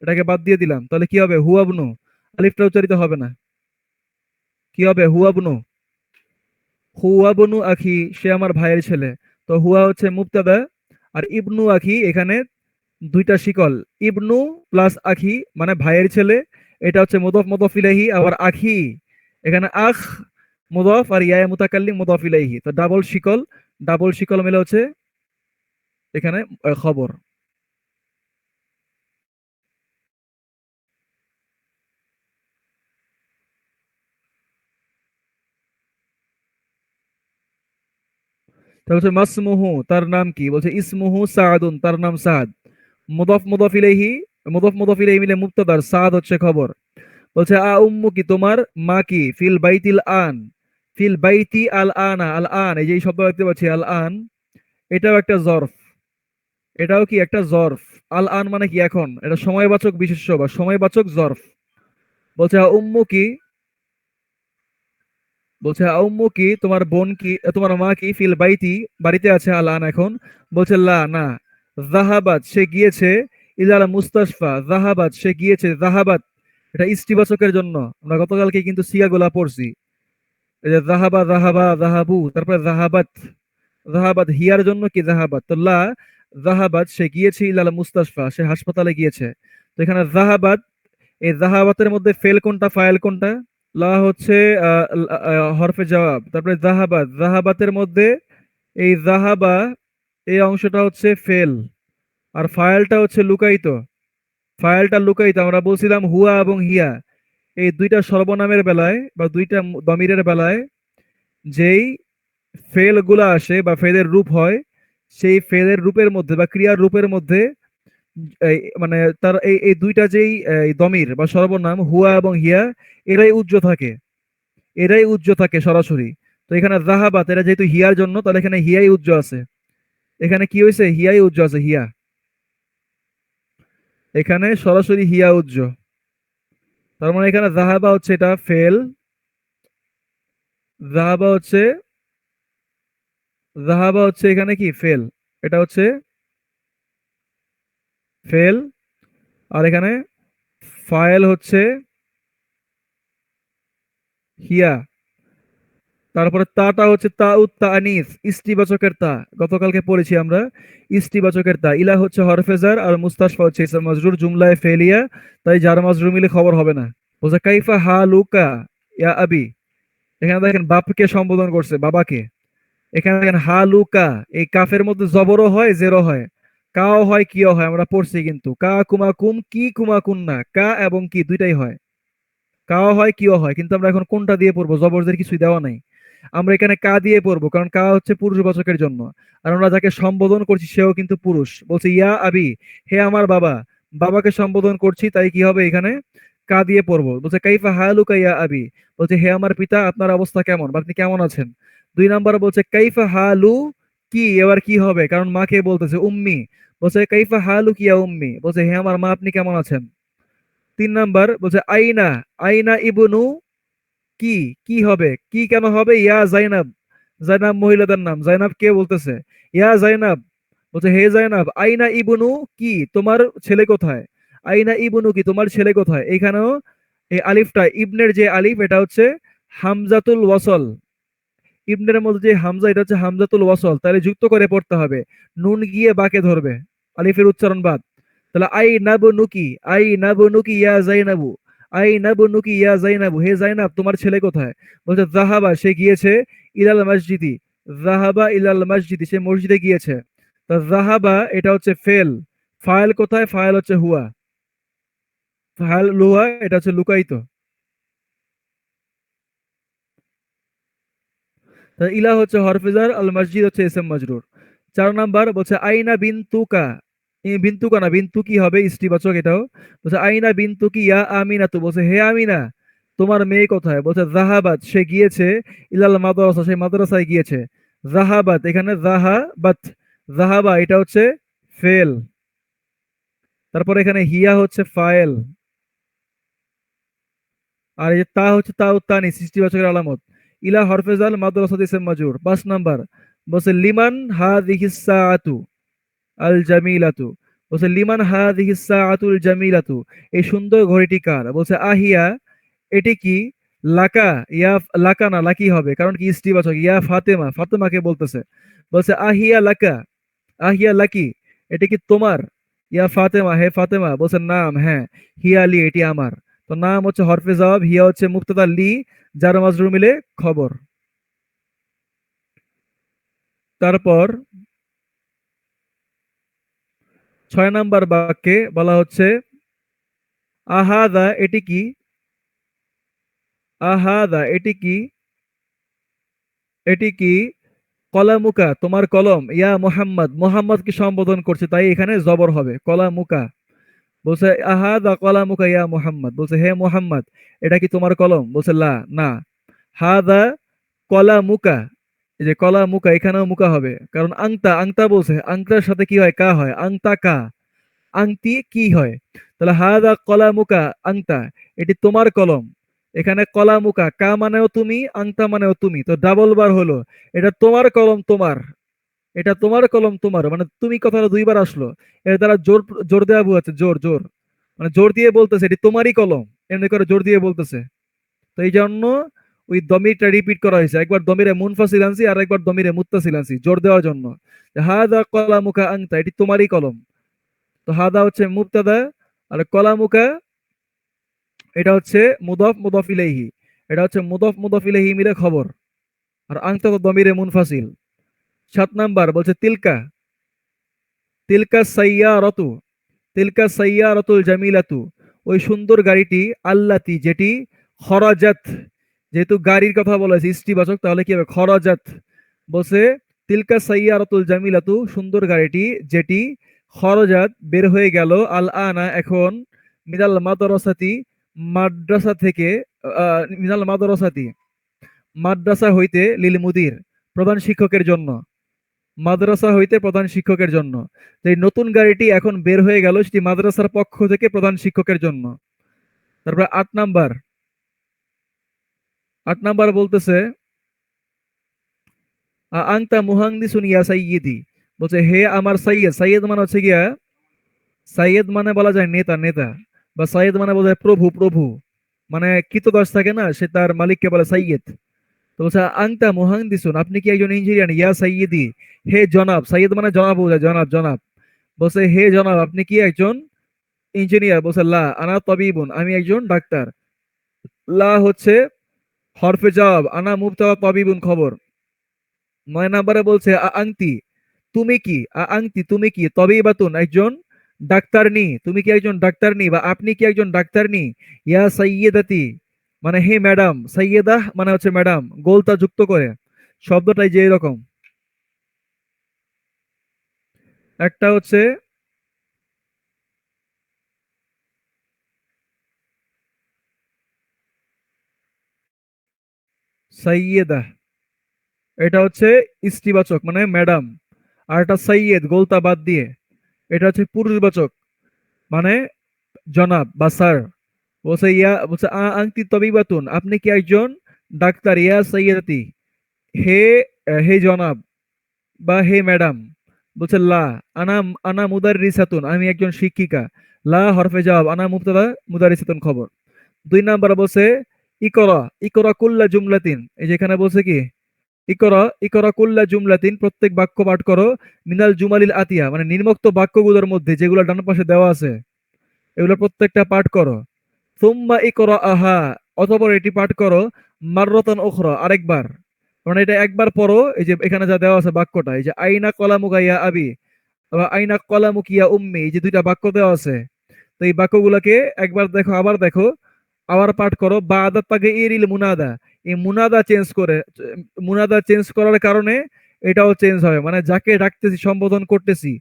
এটাকে বাদ দিয়ে দিলাম। তাহলে কি হবে, হুয়াবনু। আলিফটা উচ্চারিত হবে না, কি হবে, হুয়াবনু। হুয়া বনু আখি, সে আমার ভাইয়ের ছেলে। তো হুয়া হচ্ছে মুবতাদা, আর ইবনু আখি এখানে দুইটা শিকল, ইবনু প্লাস আখি মানে ভাইয়ের ছেলে, এটা হচ্ছে মুদফ মুদফ ইলাইহি। আবার আখি এখানে আখ মুদফ আর ইয়া মুতাকাল্লিম মুদফ ইলাইহি, তো ডাবল শিকল, ডাবল শিকল মিলে হচ্ছে এখানে খবর। তাহলে হচ্ছে মাসমুহু, তার নাম কি, বলছে ইসমুহু সাআদুন, তার নাম সাদ। মুদফ মুদফ ইলাইহি, মুদফ মুদফ ইলাইহি মিলে মুবতাদার, সাদ হচ্ছে খবর। বলছে আ উম্মু কি, তোমার মা কি, ফিল বাইতিল আন, ফিল বাইতি আল আনা, আল আন এই যে এই শব্দ দেখতে পাচ্ছি আল আন, এটাও একটা জরফ, এটাও কি একটা জরফ। আল আন মানে কি এখন, এটা সময়বাচক বিশেষ্য বা সময়বাচক জরফ। বলছে আ উম্মু কি, বলছে আ উম্মু কি, তোমার বোন কি, তোমার মা কি, ফিল বাইতি বাড়িতে আছে, আল আন এখন। বলছে লা না, জাহাবাত সে গিয়েছে, ইলাল মুস্তাশফা, জাহাবাত সে গিয়েছে, জাহাবাত এটা ইস্টিবাচকের জন্য। আমরা গতকালকে কিন্তু সিয়াগুলা পড়ছি, এই যে জাহাবা জাহাবা জাহাবু, তারপরে জাহাবাত, জাহাবাত হিয়ার জন্য কি জাহাবাত, তো লা, জাহাবাত সে গিয়েছে, ইলাল মুস্তাশফা সে হাসপাতালে গিয়েছে। তো এখানে জাহাবাত, এই জাহাবাতের মধ্যে ফেল কোনটা ফাইল কোনটা? লা হচ্ছে হরফে জবাব, তারপরে জাহাবাত, জাহাবাতের মধ্যে এই জাহাবা এই অংশটা হচ্ছে ফেল, আর ফাইলটা হচ্ছে লুকায়িত, ফাইলটা লুকায়িত। আমরা বলছিলাম হুয়া এবং হিয়া এই দুইটা সর্বনামের বেলায় বা দুইটা দমিরের বেলায় যেই ফেল গুলা আসে বা ফেলের রূপ হয়, সেই ফেলের রূপের মধ্যে বা ক্রিয়ার রূপের মধ্যে মানে তার এই দুইটা যেই দমির বা সর্বনাম হুয়া এবং হিয়া, এরাই উজ্জ্ব থাকে, এরাই উজ্জ্ব থাকে সরাসরি। তো এখানে জাহাবাত এরা যেহেতু হিয়ার জন্য, তাহলে এখানে হিয়াই উজ্জ্ব আছে। এখানে কি হয়েছে, হিয়াই উজ্জ্ব আছে, হিয়া, এখানে সরাসরি হিয়া উজ্জ্ব। তার মানে এখানে জাহাবা হচ্ছে এটা ফেল, জাহাবা হচ্ছে, জাহাবা হচ্ছে এখানে কি ফেল, এটা হচ্ছে ফেল। আর এখানে ফাইল হচ্ছে হিয়া। তারপরে তাটা হচ্ছে তা উত্তা আনিস, ইস্টিবাচকের তা, গতকালকে পড়েছি আমরা, ইস্টিবাচকের তা। ইলা হচ্ছে হরফেজার আর মুস্তাশফা হচ্ছে ইসম মাজরুর, জুমলায় ফেলিয়া, তাই যার মাজরুর মিলে খবর হবে না। বোঝা, কাইফা হালুকা ইয়া আবি, এখানে দেখেন বাপকে সম্বোধন করছে, বাবাকে। এখানে দেখেন হালুকা, এই কাফের মধ্যে জবরও হয় জেরও হয়, কাও হয় কিও হয়, আমরা পড়ছি কিন্তু কা কুমা কুম কি কুমা কুন্না, কা এবং কি দুইটাই হয়, কাও হয় কিও হয়, কিন্তু আমরা এখন কোনটা দিয়ে পড়বো, জবরদের কিছুই দেওয়া নাই। আমরা এখানে কা দিয়ে পড়বো, কারণ কা হচ্ছে পুরুষবাচকের জন্য। আর আমরা যাকে সম্বোধন করছি সেও কিন্তু পুরুষ, বলছে ইয়া আবি, হে আমার বাবা, বাবাকে সম্বোধন করছি, তাই কি হবে এখানে কা দিয়ে পড়বো। বলছে কাইফা হালুকা ইয়া আবি, বলছে হে আমার পিতা, আপনার অবস্থা কেমন বা আপনি কেমন আছেন। দুই নাম্বার বলছে কাইফা হালু কি, এবার কি হবে, কারণ মাকে বলতেছে উম্মি, বলছে কাইফা হালু কি ইয়া উম্মি, বলছে হে আমার মা, আপনি কেমন আছেন। তিন নাম্বার বলছে আইনা, আইনা ইবনু কি, কি হবে, কি কেন হবে, ইয়া জাইনাব, জাইনাব মহিলাদের নাম, জাইনাব কে বলতেছে, ইয়া জাইনাব, বলছে হে জাইনাব, আইনা ইবনু কি, তোমার ছেলে কোথায়, আইনা ইবনু কি, তোমার ছেলে কোথায়। এখানেও এই আলিফটা, ইবনের যে আলিফ এটা হচ্ছে হামজাতুল ওয়াসল, ইবনের মধ্যে যে হামজা এটা হচ্ছে হামজাতুল ওয়াসল, তাহলে যুক্ত করে পড়তে হবে, নুন গিয়ে বাকে ধরবে, আলিফের উচ্চারণ বাদ। তাহলে আই নাবনুকি, আই নাবনুকি ইয়া জাইনাবু, আই নাবনুকি ইয়া জাইনাবু, হে জাইনাব তোমার ছেলে কোথায়। বলছে জাহাবা সে গিয়েছে, ইলাল মসজিদি, জাহাবা ইলাল মসজিদি সে মসজিদে গিয়েছে। তা জাহাবা এটা হচ্ছে ফেল, ফাইল কোথায়, ফাইল হচ্ছে হুয়া, ফাইল লুহা এটা হচ্ছে লুকায়িত। ইলা হচ্ছে হরফে জার, আল মসজিদ হচ্ছে ইসম মাজরুর। 4 নাম্বার বলছে আইনা বিনতুকা। বিনতুকা না, বিনতু কি হবে স্ত্রীবাচক এটাও। বলছে আইনা বিনতুকি ইয়া আমিনাতু, বলছে হে আমিনা তোমার মেয়ে কোথায়? বলছে জাহাবাত সে গিয়েছে, ইলাল মাদ্রাসা সেই মাদ্রাসায় গিয়েছে। জাহাবাত এখানে জাহাবাত, জাহাবা এটা হচ্ছে ফেল, তারপর এখানে হিয়া হচ্ছে ফায়েল, আর এই যে তা হচ্ছে তা উত্তানি সৃষ্টিবাচকের আলামত। ইলা হরফেজাল মাদ্রাসাত ইসম মাজুর। 5 নাম্বার বলছে লিমান হাযিহিস সাআতু আল জামিলাতু, বলছে লিমান হাযিহিস সাআতুল জামিলাতু, এই সুন্দর ঘড়িটি কার? বলছে আহিয়া এটি কি, লাকা ইয়া, লাকা না লাকি হবে কারণ কি স্ত্রীবাচক, ইয়া ফাতেমা ফাতেমাকে বলতেছে। বলছে আহিয়া লাকা, আহিয়া লাকি এটা কি তোমার? ইয়া ফাতেমা হে ফাতেমা, বলছে নাম হ্যাঁ, হিয়া লি এটি আমার। তো নাম হচ্ছে হরফে জবাব, হিয়া হচ্ছে মুক্তাদা, লি যার মাজরুর মিলে খবর। তারপর 6 নাম্বার বাক্যে বলা হচ্ছে আহাদা এটি কি, আহাদা এটি কি, এটি কি কলামুকা তোমার কলম, ইয়া মোহাম্মদ মোহাম্মদকে সম্বোধন করছে তাই এখানে জবর হবে কলামুকা। বলছে আহাদা কলামুকা ইয়া মোহাম্মদ, বলছে হে মোহাম্মদ এটা কি তোমার কলম? বলছে লা না। হাদা কলামুকা, এই যে কলামুকা এখানেও মুকা হবে কারণ আংতা আংতা বলছে, আংতার সাথে কি হয় কা হয়, আংতা কা, আংটি কি হয়। তাহলে হাদা কলামুকা আংতা এটি তোমার কলম। এখানে কলামুকা কা মানেও তুমি, আংতা মানেও তুমি, তো ডাবল বার হলো। এটা তোমার কলম তোমার, এটা তোমার কলম তোমার, মানে তুমি কথাটা 2 বার আসলো। এর দ্বারা জোর জোর দেওয়া বোঝাচ্ছে, জোর জোর, মানে জোর দিয়ে বলতেছে এটি তোমারই কলম, এমনি করে জোর দিয়ে বলতেছে। তো এই জন্য ওই দমিরটা রিপিট করা হয়েছে, একবার দমিরে মুনফাসিল আনছি আর একবার দমিরে মুত্তাসিল আনছি জোর দেওয়ার জন্য। হাদা কলামুকা আংতা এটি তোমারই কলম। তো হাদা হচ্ছে মুবতাদা, আর কলামুকা এটা হচ্ছে মুদফ মুদফ ইলাইহি, এটা হচ্ছে মুদফ মুদফ ইলাইহি মিলে খবর। আর আংতা তো দমিরে মুনফাসিল। 7 নাম্বার বলছে তিলকা, তিলকা সাইয়ারাতু, তিলকা সাইয়ারাতুল জামিলাতু, ওই সুন্দর গাড়িটি, আল্লাতি যেটি, খরাজাত যেহেতু গাড়ির কথা বলা হয়েছে স্ত্রীবাচক তাহলে কি হবে খরাজাত। বলছে তিলকা সাইয়ারাতুল জামিলাতু সুন্দর গাড়িটি যেটি, খরজাত বের হয়ে গেল, আল আনা এখন, মিনাল মাদ্রাসাতি মাদ্রাসা থেকে, মিনাল মাদ্রাসাতি মাদ্রাসা হইতে, লিল মুদির প্রধান শিক্ষকের জন্য, মাদ্রাসা হইতে প্রধান শিক্ষকের জন্য। তো এই নতুন গাড়িটি এখন বের হয়ে গেল সেটি মাদ্রাসার পক্ষ থেকে প্রধান শিক্ষকের জন্য। তারপর 8 নাম্বার, 8 নাম্বার বলতেছে আংতা মুহান্দিসুন ইয়া সাইয়্যিদি, বলছে হে আমার সাইয়্যেদ, সাইয়্যেদ মানে হচ্ছে গিয়া, সাইয়্যেদ মানে বলা যায় নেতা নেতা, বা সাইয়্যেদ মানে বোঝায় প্রভু প্রভু, মানে কৃতদাস থাকে না সে তার মালিককে বলে সাইয়্যেদ। তো বলছে আংতা মুহান্দিসুন আপনি কি একজন ইঞ্জিনিয়ার, ইয়া সাইয়্যিদি হে জনাব, সাইয়্যেদ মানে জনাব বোঝায়, জনাব জনাব। বলছে হে জনাব আপনি কি একজন ইঞ্জিনিয়ার? বলছে লা আনা তাবিবুন আমি একজন ডাক্তার। লা হচ্ছে হরফে জবাব, আনা মুবতাদা তাবিবুন খবর। 9 নাম্বারে বলছে আংতি তুমি কি, আংতি তুমি কি, তবিবাতুন একজন ডাক্তারনি, তুমি কি একজন ডাক্তারনি বা আপনি কি একজন ডাক্তারনি, ইয়া সাইয়্যিদাতি মানে হে ম্যাডাম, সাইয়্যিদাহ মানে হচ্ছে ম্যাডাম, গোলতা যুক্ত করে শব্দটাই যে এরকম। একটা হচ্ছে সাইয়্যিদাহ, এটা হচ্ছে স্ত্রীবাচক মানে ম্যাডাম, আর এটা সাইয়্যেদ গোলতা বাদ দিয়ে, এটা হচ্ছে পুরুষবাচক মানে জনাব বা স্যার। বলছে ইয়া, বলছে আংতি তবিবাতুন আপনি কি একজন ডাক্তার, ইয়া সাইয়্যিদাতি হে, হে জনাব বা হে ম্যাডাম। বলছে লা আনা, আনা মুদাররিসাতুন আমি একজন শিক্ষিকা। লা হরফে জবাব, আনা মুবতাদা মুদাররিসাতুন খবর। 2 নাম্বার বলছে ইকরা, ইকরা কুল্লা জুমলাতিন, এই যে এখানে বলছে কি ইকরা, ইকরা কুল্লা জুমলাতিন প্রত্যেক বাক্য পাঠ করো, মিনাল জুমালিল আতিয়া মানে নির্মুক্ত বাক্যগুলোর মধ্যে যেগুলো ডান পাশে দেওয়া আছে এগুলো প্রত্যেকটা পাঠ করো। সুম্মা ইকরা আহা অতঃপর এটি পাঠ করো, মাররাতান উখরা আরেকবার, মানে এটা একবার পড়ো। এই যে এখানে যা দেওয়া আছে বাক্যটা, এই যে আইনা কলামুকা ইয়া আবি বা আইনা কলামুকা ইয়া উম্মি, এই যে 2টা বাক্য দেওয়া আছে, তো এই বাক্যগুলোকে একবার দেখো আবার দেখো, আবার পাঠ করো বাদা তাগে ইরিল মুনাদা। এই মুনাদা চেঞ্জ করে, মুনাদা চেঞ্জ করার কারণে এটাও চেঞ্জ হবে, মানে যাকে ডাকতেছি সম্বোধন করতেছি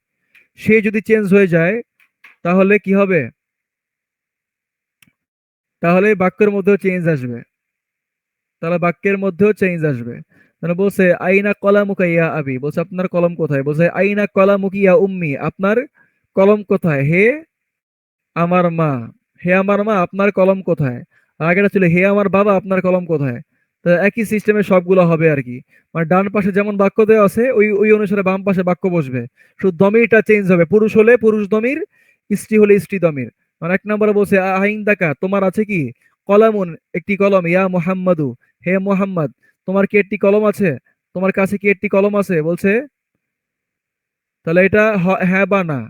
সে যদি চেঞ্জ হয়ে যায় তাহলে কি হবে, তাহলে বাক্যের মধ্যেও চেঞ্জ আসবে, তাহলে বাক্যের মধ্যেও চেঞ্জ আসবে। মানে বলছে আইনা কলামুকা ইয়া আবি, বলছে আপনার কলম কোথায়, বলছে আইনা কলামুকি ইয়া উম্মি, আপনার কলম কোথায় হে আমার মা, হে আমার মা আপনার কলম কোথায়। আর আগেটা ছিল হে আমার বাবা আপনার কলম কোথায়। তো একই সিস্টেমে সবগুলো হবে আর কি, মানে ডান পাশে যেমন বাক্য দেওয়া আছে ওই ওই অনুসারে বাম পাশে বাক্য বসবে, শুধু দমিরটা চেঞ্জ হবে, পুরুষ হলে পুরুষ দমির, স্ত্রী হলে স্ত্রী দমির। মানে এক নম্বরে বলছে আহিন দাকা তোমার আছে কি, কলামুন একটি কলম, ইয়া মুহাম্মাদু হে মুহাম্মদ তোমার কি একটি কলম আছে, তোমার কাছে কি একটি কলম আছে বলছে। তাহলে এটা হ্যাঁ বা না,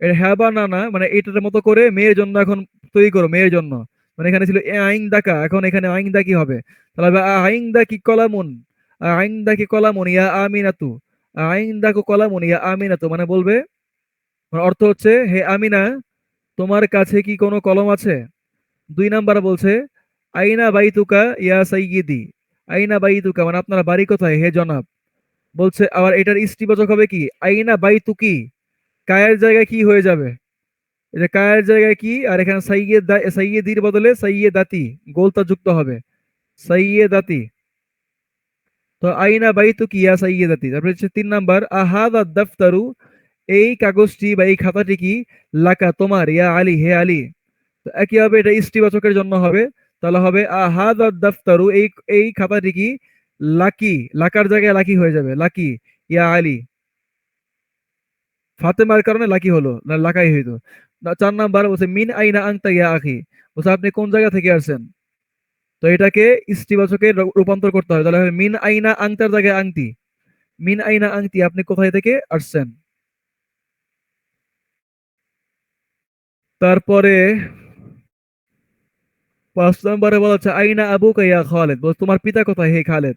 এটা হ্যাঁ বা না না, মানে এটার মতো করে মেয়ের জন্য এখন তৈরি করো মেয়ের জন্য। মানে এখানে ছিল এ আইন দাকা, এখন এখানে আইন দা কি হবে, তাহলে হবে আইন দা কি কলামুন, আইন দা কি কলামুন ইয়া আমিনাতু, আইন দা কো কলামুন ইয়া আমিনাতু, মানে বলবে, মানে অর্থ হচ্ছে হে আমিনা তোমার কাছে কি কোনো কলম আছে। দুই নাম্বার বলছে আইনা বাইতুকা ইয়া সাইয়্যিদি, আইনা বাইতুকা মানে আপনার বাড়ি কোথায় হে জনাব। বলছে আবার এটার স্ত্রীবাচক হবে কি আইনা বাইতুকি, কায়ের জায়গায় কি হয়ে যাবে, এই যে কায়ের জায়গায় কি, আর এখানে সাইয়েদির বদলে সাইয়েদাতি গোলতা যুক্ত হবে, সাইয়েদাতি। তো আইনা বাইতু কি ইয়া সাইয়েদাতি। তারপরে হচ্ছে তিন নাম্বার আহাদা দাফতারু, এই কাগজটি বা এই খাতাটি কি লাকা তোমার ইয়া আলী হে আলী। তো একই হবে এটা ইস্টিবাচকের জন্য হবে, তাহলে হবে আহাদা দাফতারু, এই এই খাতাটি কি লাকি, লাকার জায়গায় লাকি হয়ে যাবে লাকি ইয়া আলী, ফাতেমার কারণে লাকি হলো না লাকাই হইতো না। চার নাম্বার বলছে মিন আইনা আংতা ইয়া আখি, বলছে আপনি কোন জায়গা থেকে আসছেন। তো এটাকে ইস্টিবাচকে রূপান্তর করতে হবে, তাহলে হবে মিন আইনা আংতার জায়গায় আংতি, মিন আইনা আংতি আপনি কোথায় থেকে আসছেন। তারপরে পাঁচ নম্বরে বলা হচ্ছে আইনা আবু ইয়া খালেদ, বলছে তোমার পিতা কোথায় হে খালেদ।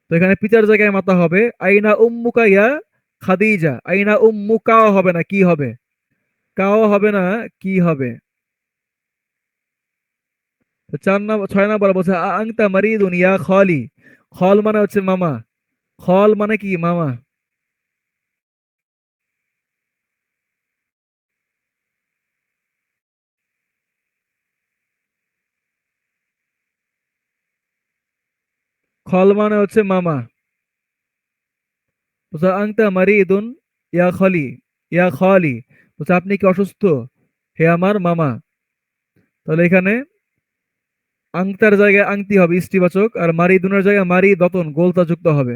তো এখানে পিতার জায়গায় মাতা হবে আইনা উম্মুকা ইয়া খাদিজা, আইনা উম্মুকাও হবে না কি হবে, কাও হবে না কি হবে। তো চার নম্বর ছয় নম্বর বলছে আংতা মারিদুন ইয়া খলি, খল মানে হচ্ছে মামা, খল মানে কি মামা, খল মানে হচ্ছে মামা। বলছে আংতা মারিদুন ইয়া খলি, ইয়া খলি বলছে আপনি কি অসুস্থ হে আমার মামা। তাহলে এখানে আংতার জায়গায় আংতি হবে ইস্টিবাচক, আর মারিদুনের জায়গায় মারি দতন গোলতা যুক্ত হবে।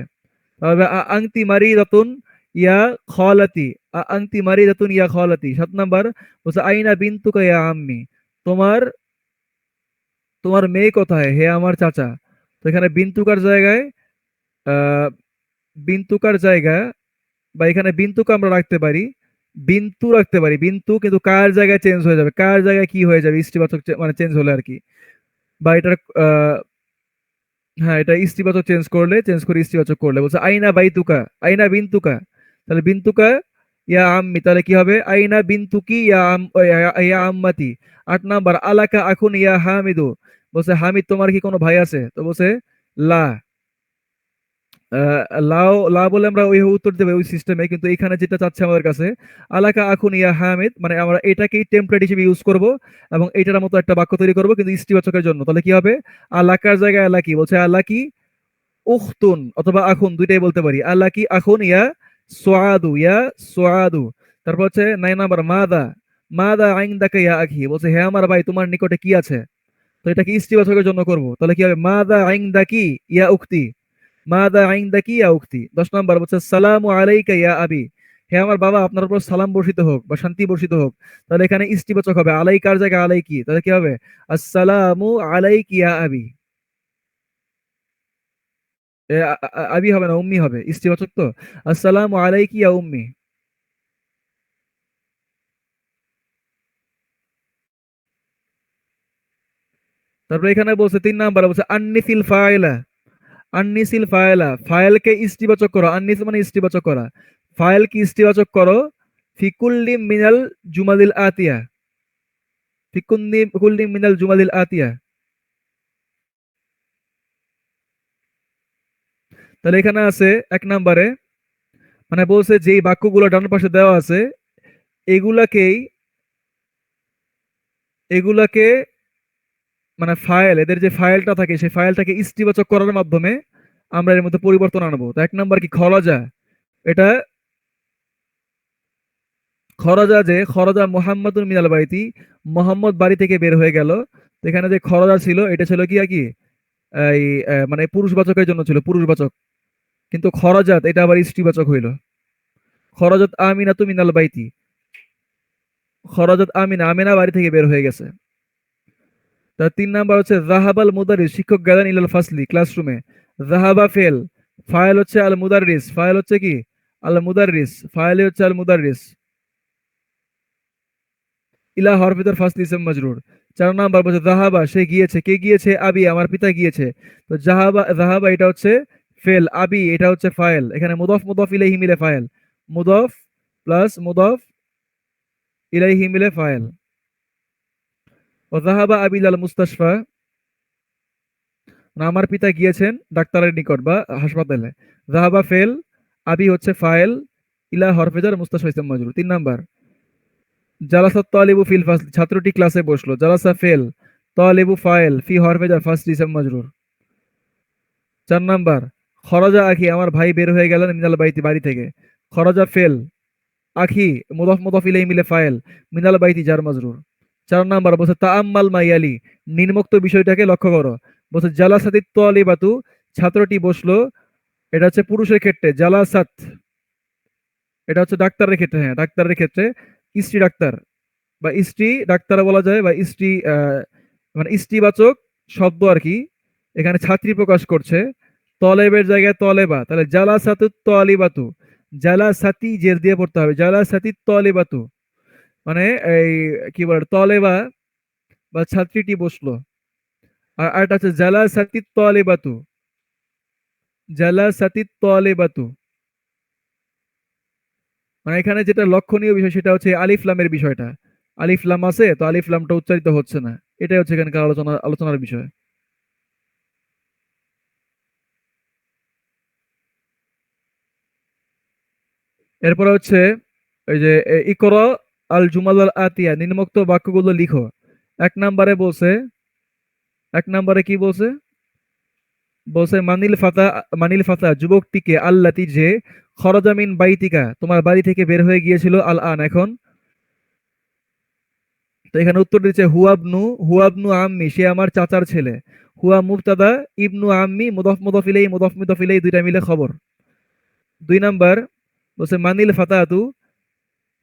তাহলে আংতি মারি দতুন ইয়া খলাতি, আংতি মারি দতুন ইয়া খলাতি। সাত নাম্বার বলছে আইনা বিন্তুকা ইয়া আম্মি, তোমার তোমার মেয়ে কোথায় হে আমার চাচা। তো এখানে বিন্তুকার জায়গায় আহ বিন্তুকার জায়গা, বা এখানে বিন্তুকে আমরা রাখতে পারি, বিন্তু রাখতে পারি বিন্তু, কিন্তু কার জায়গায় চেঞ্জ হয়ে যাবে, কার জায়গায় কি হয়ে যাবে ইস্টিবাচক মানে চেঞ্জ হলে আর কি, বা এটার হ্যাঁ এটা ইস্টিবাচক চেঞ্জ করলে, চেঞ্জ করে ইস্টিবাচক করলে বলছে আইনা বাইতুকা, আইনা বিন্তুকা, তাহলে বিন্তুকা ইয়া আম্মি, তাহলে কি হবে আইনা বিন্তুকি ইয়া ইয়া আম্মাতি। আট নাম্বার আলাকা আখুন ইয়া হামিদু, বলছে হামিদ তোমার কি কোনো ভাই আছে, তো বলছে লা, আহ, লাও লা বলে আমরা ওই উত্তর দেবে ওই সিস্টেমে, কিন্তু এখানে যেটা চাচ্ছে আমাদের কাছে আলাকা আখুন ইয়া হামিদ, মানে আমরা এটাকেই টেমপ্লেট হিসেবে ইউজ করব এবং এটার মতো একটা বাক্য তৈরি করব কিন্তু ইস্তিবাচকের জন্য। তাহলে কি হবে আলাকার জায়গায় আলাকি, বলছে আলাকি উখতুন অথবা আখুন দুইটাই বলতে পারি, আলাকি আখুন ইয়া সোয়াদু ইয়া সোয়াদু। তারপর হচ্ছে নয় নাম্বার মাদা, মাদা আইনদাকা ইয়া আখি, বলছে হে আমার ভাই তোমার নিকটে কি আছে। তো এটাকে ইস্তিবাচকের জন্য করব, তাহলে কি হবে মাদা আইনদাকি ইয়া উক্তি, মাদা আইনদাকি ইয়া উক্তি। 10 নাম্বার বলছে সালামু আলাইকা ইয়া আবি, হে আমার বাবা আপনার উপর সালাম বর্ষিত হোক বা শান্তি বর্ষিত হোক। তাহলে এখানে ইস্তিবাচক হবে আলাইকার জায়গায় আলাইকি, তাহলে কি হবে আসসালামু আলাইকি ইয়া আবি। আবি হবে না উম্মি হবে ইস্তিবাচক তো, আসসালামু আলাইকি ইয়া উম্মি। তারপরে এখানে বলছে 3 নাম্বার বলছে আন্নিসিল ফাইলা, আন্নিসিল ফাইলা ফাইলকে ইস্তিবাচক করো, আন্নিস মানে ইস্তিবাচক করা, ফাইল কি ইস্তিবাচক করো ফিকুল্লি মিনাল জুমাদিল আতিয়া, ফি কুল্লি মিনাল জুমালিল আতিয়া। তাহলে এখানে আছে এক নম্বরে, মানে বলছে যেই বাক্যগুলো ডান পাশে দেওয়া আছে এগুলাকেই এগুলাকে মানে ফাইল, এদের যে ফাইলটা থাকে সেই ফাইলটাকে ইস্তিবাচক করার মাধ্যমে আমরা এর মধ্যে পরিবর্তন আনবো। তো এক নাম্বার কি খরজা, এটা খরজা, যে খরজা মোহাম্মদুন মিনাল বাইতি, মোহাম্মদ বাড়ি থেকে বের হয়ে গেল। তো এখানে যে খরজা ছিল এটা ছিল কি আর কি এই মানে পুরুষবাচকের জন্য ছিল, পুরুষবাচক। কিন্তু খরজাত এটা আবার স্ত্রীবাচক হইল। খরজাত আমিনা তু মিনাল বাইতি, খরজাত আমিনা, আমিনা বাড়ি থেকে বের হয়ে গেছে। তার ৩ নাম্বার হচ্ছে যাহাবাল মুদারিস, শিক্ষক গেলেন ইলাল ফাসলি, ক্লাসরুমে। যাহাবা ফেল, ফাইল হচ্ছে আল মুদাররিস, ফাইল হচ্ছে কি আল মুদাররিস, ফাইল হচ্ছে আল মুদাররিস। ইলা হরফিদার ফাসলি ইসম মাজরুর। ৪ নাম্বার বলছে যাহাবা, সে গিয়েছে, কে গিয়েছে? আবি, আমার পিতা গিয়েছে। তো যাহাবা, যাহাবা এটা হচ্ছে ফেল, আবি এটা হচ্ছে ফাইল। এখানে মুদাফ মুদাফ ইলাইহি মিলে ফাইল, মুদাফ প্লাস মুদাফ ইলাইহি মিলে ফাইল। ও যাহাবা আবি ইলাল মুস্তাশফা, না আমার পিতা গিয়েছেন ডাক্তারের নিকট বা হাসপাতালে। যাহাবা ফেল, আবি হচ্ছে ফাইল, ইলা হরফেজার, মুস্তাশফা ইসম মাজরুর। ৩ নাম্বার জালাসাত তালিবু ফিল ফাসল, ছাত্রটি ক্লাসে বসলো। জালাসা ফেল, তালিবু ফাইল, ফি হরফেজার, ফাসল ইসম মাজরুর। ৪ নাম্বার খরজা আখি, আমার ভাই বের হয়ে গেলেন মিনাল বাইতি, বাড়ি থেকে। খরজা ফেল, আখি মুদাফ মুদাফ ইলাইহি মিলে ফাইল, মিনাল বাইতি জার মাজরুর। ৪ নাম্বার বলছে তাআম্মাল মাইয়ালি, নিম্নোক্ত বিষয়টাকে লক্ষ্য করো। বলছে জালাসাতিত তালিবাতু, ছাত্রটি বসলো, এটা হচ্ছে পুরুষের ক্ষেত্রে। জালাসাত এটা হচ্ছে ডাক্তারের ক্ষেত্রে, হ্যাঁ ডাক্তারের ক্ষেত্রে, স্ত্রী ডাক্তার বা স্ত্রী ডাক্তার বলা যায়, বা স্ত্রী মানে স্ত্রীবাচক শব্দ আর কি। এখানে ছাত্রী প্রকাশ করছে, তলেবের জায়গায় তলেবা, তাহলে জালাসাতু তলিবাতু, জালাসাতি জের দিয়ে পড়তে হবে, জালাসাতি তলিবাতু, মানে এই কি বলে তলেবা বা ছাত্রীটি বসলো। আর আরেকটা হচ্ছে জালাসাতি তলিবাতু, জালাসাতি তলিবাতু। মানে এখানে যেটা লক্ষণীয় বিষয় সেটা হচ্ছে আলিফ লামের বিষয়টা। আলিফ লাম আছে, তো আলিফ লামটা উচ্চারিত হচ্ছে না, এটাই হচ্ছে এখানকার আলোচনার বিষয়। এরপরে হচ্ছে এই যে ইকরা আল জুমাল আল আতিয়া, নিম্নোক্ত বাক্যগুলো লিখো। এক নম্বরে বলছে, এক নম্বরে কি বলছে? বলছে মানিল ফাতা, যুবকটিকে, আল্লাতি যে, খরজা মিন বাইতিকা, তোমার বাড়ি থেকে বের হয়ে গিয়েছিল, আল আন এখন। তো এখানে উত্তর দিচ্ছে হুয়াবনু, হুয়াবনু আম্মি, সে আমার চাচার ছেলে। হুয়া মুবতাদা, ইবনু আম্মি মুদাফ মুদাফ ইলাইহি, মুদাফ মুদাফ ইলাইহি দুইটা মিলে খবর। ২ নাম্বার বলছে মানিল ফাতাতু,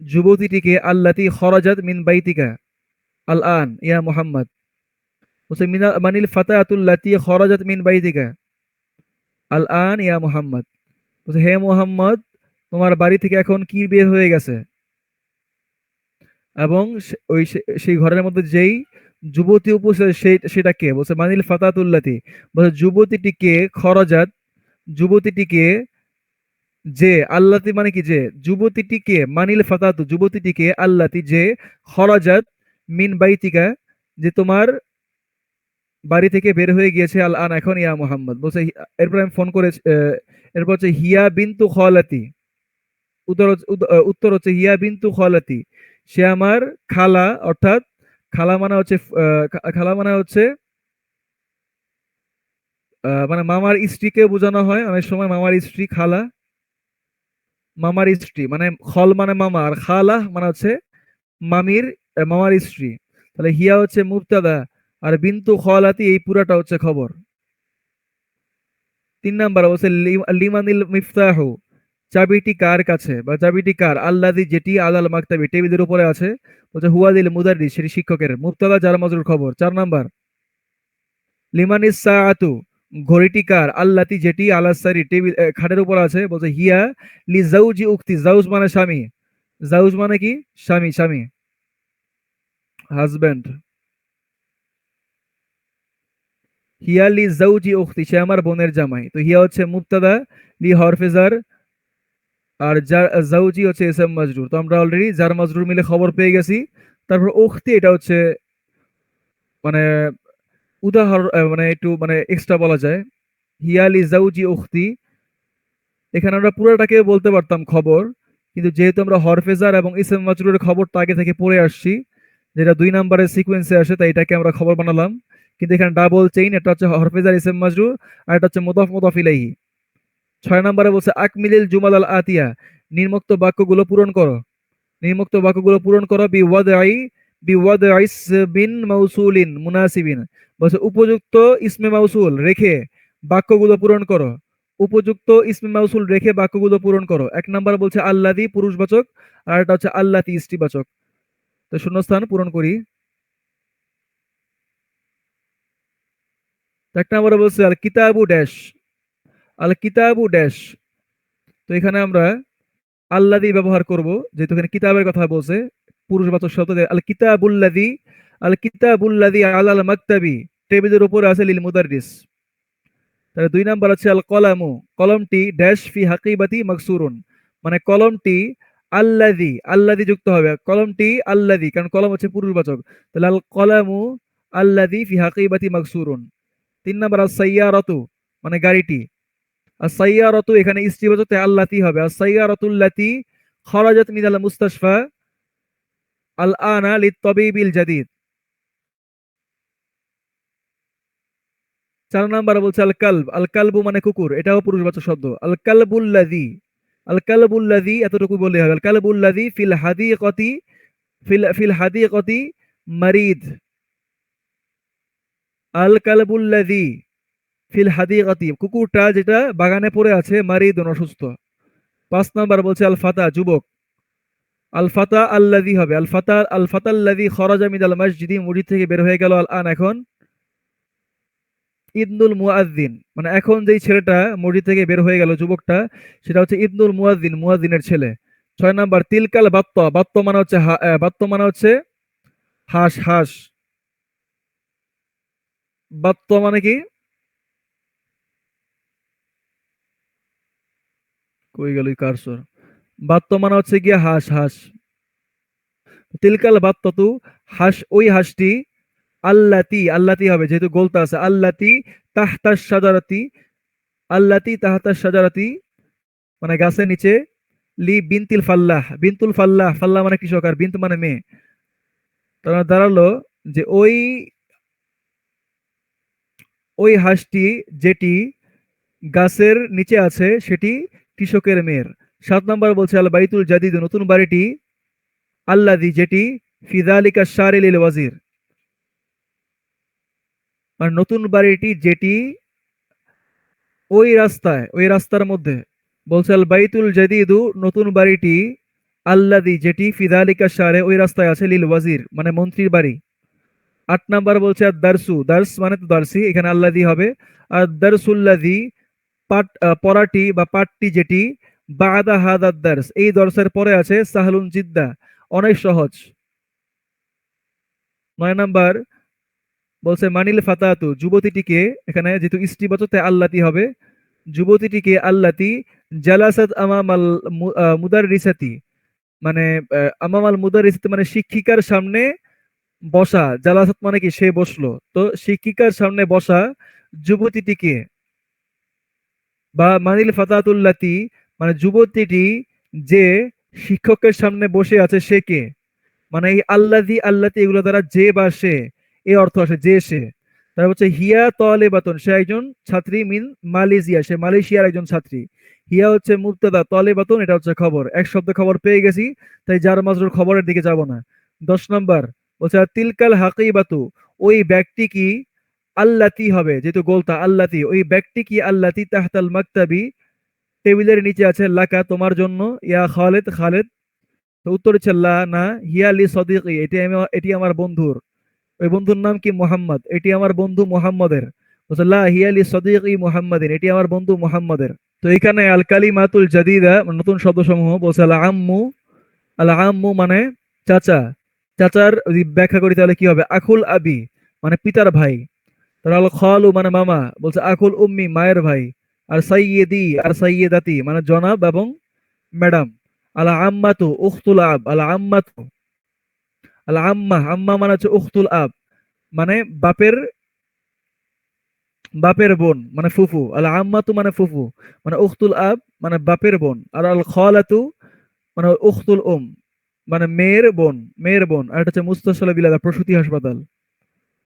যুবতীটিকে, আল্লাতি খরাজাত মিন বাইতিকা, আল আন ইয়া মুহাম্মদ। বলছে মানিল ফাতাতুল লাতি খরাজাত মিন বাইতিকা, আল আন ইয়া মুহাম্মদ। বলছে হে মুহাম্মদ, তোমার বাড়ি থেকে এখন কি বের হয়ে গেছে? এবং সেই ঘরের মধ্যে যেই যুবতী উপস্থিত সেটা কে? বলছে মানিল ফাতাতুল্লাতি, বলছে যুবতীটিকে, খরজাত যুবতীটিকে, যে, আল্লাতি মানে কি যে, যুবতীটিকে, মানিল ফাতাতু যুবতীটিকে, আল্লাতি যে, খরজাত মিন বাইতিকা, যে তোমার বাড়ি থেকে বের হয়ে গিয়েছে, আল আন এখন, ইয়া মুহাম্মদ। বলছে এরপর আমি ফোন করে এরপর হচ্ছে হিয়া বিনতু খালাতি, উত্তর হচ্ছে হিয়া বিনতু খালাতি, সে আমার খালা, অর্থাৎ খালা মানে হচ্ছে খালা মানে হচ্ছে মানে মামার স্ত্রীকে বোঝানো হয় অনেক সময়, মামার স্ত্রী খালা, মামার স্ত্রী মানে খল মানে মামা, আর খালা মানে হচ্ছে মামির মামার স্ত্রী। তাহলে হিয়া হচ্ছে মুবতাদা, আর বিনতু খালাতি এই পুরাটা হচ্ছে খবর। ৩ নাম্বার হচ্ছে লিমানিল মিফতাহু, চাবিটি কার কাছে বা চাবিটি কার? আল্লাযী যেটি, আলাল মাকতাবি টেবিলের উপরে আছে। বলছে হুয়াদিল মুদাররিস, সেটি শিক্ষকের। মুবতাদা যার মাজরুর খবর। ৪ নাম্বার লিমানিস সাআতু, ঘড়িটি কার? আল্লাতি যেটি, আলাস সারি টেবিল খাটের উপর আছে। বলছে হিয়া লি জাউজি উক্তি, জাউজ মানে স্বামী, জাউজ মানে কি স্বামী, স্বামী হাজবেন্ড। হিয়া লি জাউজি উক্তি, সে আমার বোনের জামাই। তো হিয়া হচ্ছে মুবতাদা, লি হরফেজার, আর জাউজি হচ্ছে ইসম মাজরুর। তো আমরা অলরেডি জার মাজরুর মিলে খবর পেয়ে গেছি। তারপর উখতি, এটা হচ্ছে মানে উদাহরণ মানে একটু মানে এক্সট্রা বলা যায়। হিয়া লি জাউজি উখতি, এখানে আমরা পুরোটাকে বলতে পারতাম খবর, কিন্তু যেহেতু আমরা হরফেজার এবং ইসম মাজরুরের খবরটা আগে থেকে পড়ে আসছি, যেটা ২ নম্বরের সিকোয়েন্সে আসে, তাই এটাকে আমরা খবর বানালাম। কিন্তু এখানে ডাবল চেইন, এটা হচ্ছে হরফেজার ইসম মাজরুর, আর এটা হচ্ছে মুদাফ মুদাফ ইলাইহি। ৬ নম্বরে বলছে আকমিলিল জুমাল আল আতিয়া, নির্মুক্ত বাক্যগুলো পূরণ করো। নির্মুক্ত বাক্যগুলো পূরণ করো বিওয়াদআইস বিন মাউসুলিন মুনাসিবিন, বলছে উপযুক্ত ইসমে মাউসুল রেখে বাক্যগুলো পূরণ করো। উপযুক্ত ইসমে মাউসুল রেখে বাক্যগুলো পূরণ করো। ১ নম্বর বলছে আল্লাদি পুরুষবাচক, আর এটা হচ্ছে আল্লাতি স্ত্রীবাচক। তো শূন্যস্থান পূরণ করি। ১ নম্বরে বলছে আল কিতাবু ড্যাশ, আল কিতাবু ড্যাশ। তো এখানে আমরা আল্লাদি ব্যবহার করব, যেহেতু এখানে কিতাবের কথা বলছে, পুরুষবাচক শব্দ দিয়ে আল কিতাবুল্লাদি, আল কিতাবুল্লাদি আলাল মাকতাবি, টেবিলের উপরে আছে লিল মুদাররিস। তাহলে ২ নম্বর আছে আল কলামু, কলমটি ড্যাশ ফি হাকিবাতি মাকসুরুন, মানে কলমটি আল্লাদি, আল্লাদি যুক্ত হবে, কলমটি আল্লাদি, কারণ কলম হচ্ছে পুরুষবাচক। তাহলে আল কলামু আল্লাদি ফি হাকিবাতি মাকসুরুন। ৩ নম্বর আস সাইয়ারাতু, মানে গাড়িটি। আর সাইয়ারাতু এখানে স্ত্রীবাচক, তাই আল্লাতি হবে। আর সাইয়ারাতুল্লাতি খরাজাত মিনাল মুস্তাশফা আল আনা লিত তবিবিল জাদিদ। ৪ নম্বরে বলছে আল কালব, আল কালবু মানে কুকুর, এটাও পুরুষবাচক শব্দ। আল কালবুল্লাযী, আল কালবুল্লাযী এতটুকু বললে হবে। আল কালবুল্লাযী ফিল হাদিকতি, ফিল হাদিকতি মারিদ, আল কালবুল্লাযী ফিল হাদিকতি, কুকুরটা যেটা বাগানে পড়ে আছে, মারিদুন অসুস্থ। ৫ নম্বর বলছে আল ফাতা যুবক, আল ফাতা আল্লাযী হবে। আল ফাতাল্লাযী খরাজা মিনাল মসজিদি, মসজিদ থেকে বের হয়ে গেল, আল আন এখন। ইবনুল মুয়াজ্জিন, মানে এখন যেই ছেলেটা মসজিদ থেকে বের হয়ে গেল, যুবকটা, সেটা হচ্ছে ইবনুল মুয়াজ্জিন, মুয়াজ্জিনের ছেলে। ৬ নম্বর তিলকাল বাত্ত, বাত্ত মানে হচ্ছে বাত্ত মানে হচ্ছে হাঁস, হাঁস। বাত্ত মানে কি, কই গেল এই কারসর। বাত্ত মানে হচ্ছে গিয়ে হাঁস, হাঁস। তিলকাল বাত্ততু, হাঁস, ওই হাঁসটি, আল্লাতি, আল্লাতি হবে যেহেতু গোলতা আছে, আল্লাতি তাহতা সাজারাতি, আল্লাতি তাহতা সাজারাতি মানে গাছের নিচে, লি বিনতিল ফাল্লাহ, বিনতুল ফাল্লাহ, ফাল্লাহ মানে কৃষক, আর বিন্ত মানে মেয়ে। তার মানে দাঁড়ালো যে ওই, ওই হাঁসটি যেটি গাছের নিচে আছে, সেটি কৃষকের মেয়ের। ৭ নম্বর বলছে আল বাইতুল জাদিদ, নতুন বাড়িটি, আল্লাদি যেটি, ফিদালিকা শারি লিল ওয়াজির, মানে নতুন বাড়িটি যেটি ওই রাস্তায়, ওই রাস্তার মধ্যে। বলছে আল বাইতুল জাদিদু, নতুন বাড়িটি, আল্লাদি যেটি, ফিদালিকা শারে ওই রাস্তায় আছে, লিল ওয়াজির মানে মন্ত্রীর বাড়ি। ৮ নম্বর বলছে আর দারসু, দার্স মানে তো দার্সি, এখানে আল্লাদি হবে। আর দারসুল্লাদি পাঠ, পড়াটি বা পাঠটি যেটি, বাদা হাদাদ দার্স এই দর্সের পরে আছে, সাহলুন জিদ্দা অনেক সহজ। ৯ নম্বর বলছে মানিল ফাতাতু, যুবতীটিকে, এখানে যেহেতু স্ত্রীবাচক তাই আল্লাতি হবে, যুবতীটিকে আল্লাতি জালাসাত আমামাল মুদাররিসাতি, মানে আমামাল মুদাররিসাতি মানে শিক্ষিকার সামনে বসা, জালাসাত মানে কি সে বসলো, তো শিক্ষিকার সামনে বসা যুবতীটিকে। বা মানিল ফাতাতুল্লাতি মানে যুবতীটি যে শিক্ষকের সামনে বসে আছে, সে কে, মানে এই আল্লাদি আল্লাতি এগুলো দ্বারা যে বা সে, এই অর্থ আসে যে সে। তার হচ্ছে হিয়া তলেবাতুন, সে একজন ছাত্রী, মিন মালয়েশিয়া, সে মালয়েশিয়ার একজন ছাত্রী। হিয়া হচ্ছে মুবতাদা, তলেবাতুন এটা হচ্ছে খবর, এক শব্দ খবর পেয়ে গেছি, তাই যার মাজরুর খবরের দিকে যাব না। ১০ নম্বর বলছে আর তিলকাল হাকিবাতু, ওই ব্যক্তি কি, আল্লাতি হবে যেহেতু গোলতা, আল্লাতি ওই ব্যক্তি কি, আল্লাতি তাহতাল মাকতাবি টেবিলের নিচে আছে, লাকা তোমার জন্য, ইয়া খালেদ, খালেদ। তো উত্তর হচ্ছে লা না, হিয়া লি সদিকি এটি আমার বন্ধুর, ওই বন্ধুর নাম কি, মুহাম্মদ, এটি আমার বন্ধু মুহাম্মদের। বলছে লা হিয়া লি সদিকি মুহাম্মাদিন, এটি আমার বন্ধু মুহাম্মদের। তো এখানে আল কালিমাতুল জাদিদা মানে নতুন শব্দসমূহ বলছে আল আম্মু, আল আম্মু মানে চাচা, চাচার যদি ব্যাখ্যা করি তাহলে কি হবে, আকুল আবি মানে পিতার ভাই। তাহলে আল খালু মানে মামা, বলছে আকুল উম্মি মায়ের ভাই। আর সাইয়েদি আর সাইয়েদাতি মানে জনাব এবং ম্যাডাম। আল আম্মাতু উখতুল আব, আল আম্মাতু, আল আম্মা, আম্মা মানে হচ্ছে উখতুল আব, মানে বাপের বাপের বোন মানে ফুফু, আল আম্মাতু মানে ফুফু, মানে উখতুল আব মানে বাপের বোন, আর আল খালাতু মানে উখতুল মানে মেয়ের বোন, মেয়ের বোন। আর এটা হচ্ছে মুস্তাশালা বিলাদা, প্রসূতি হাসপাতাল।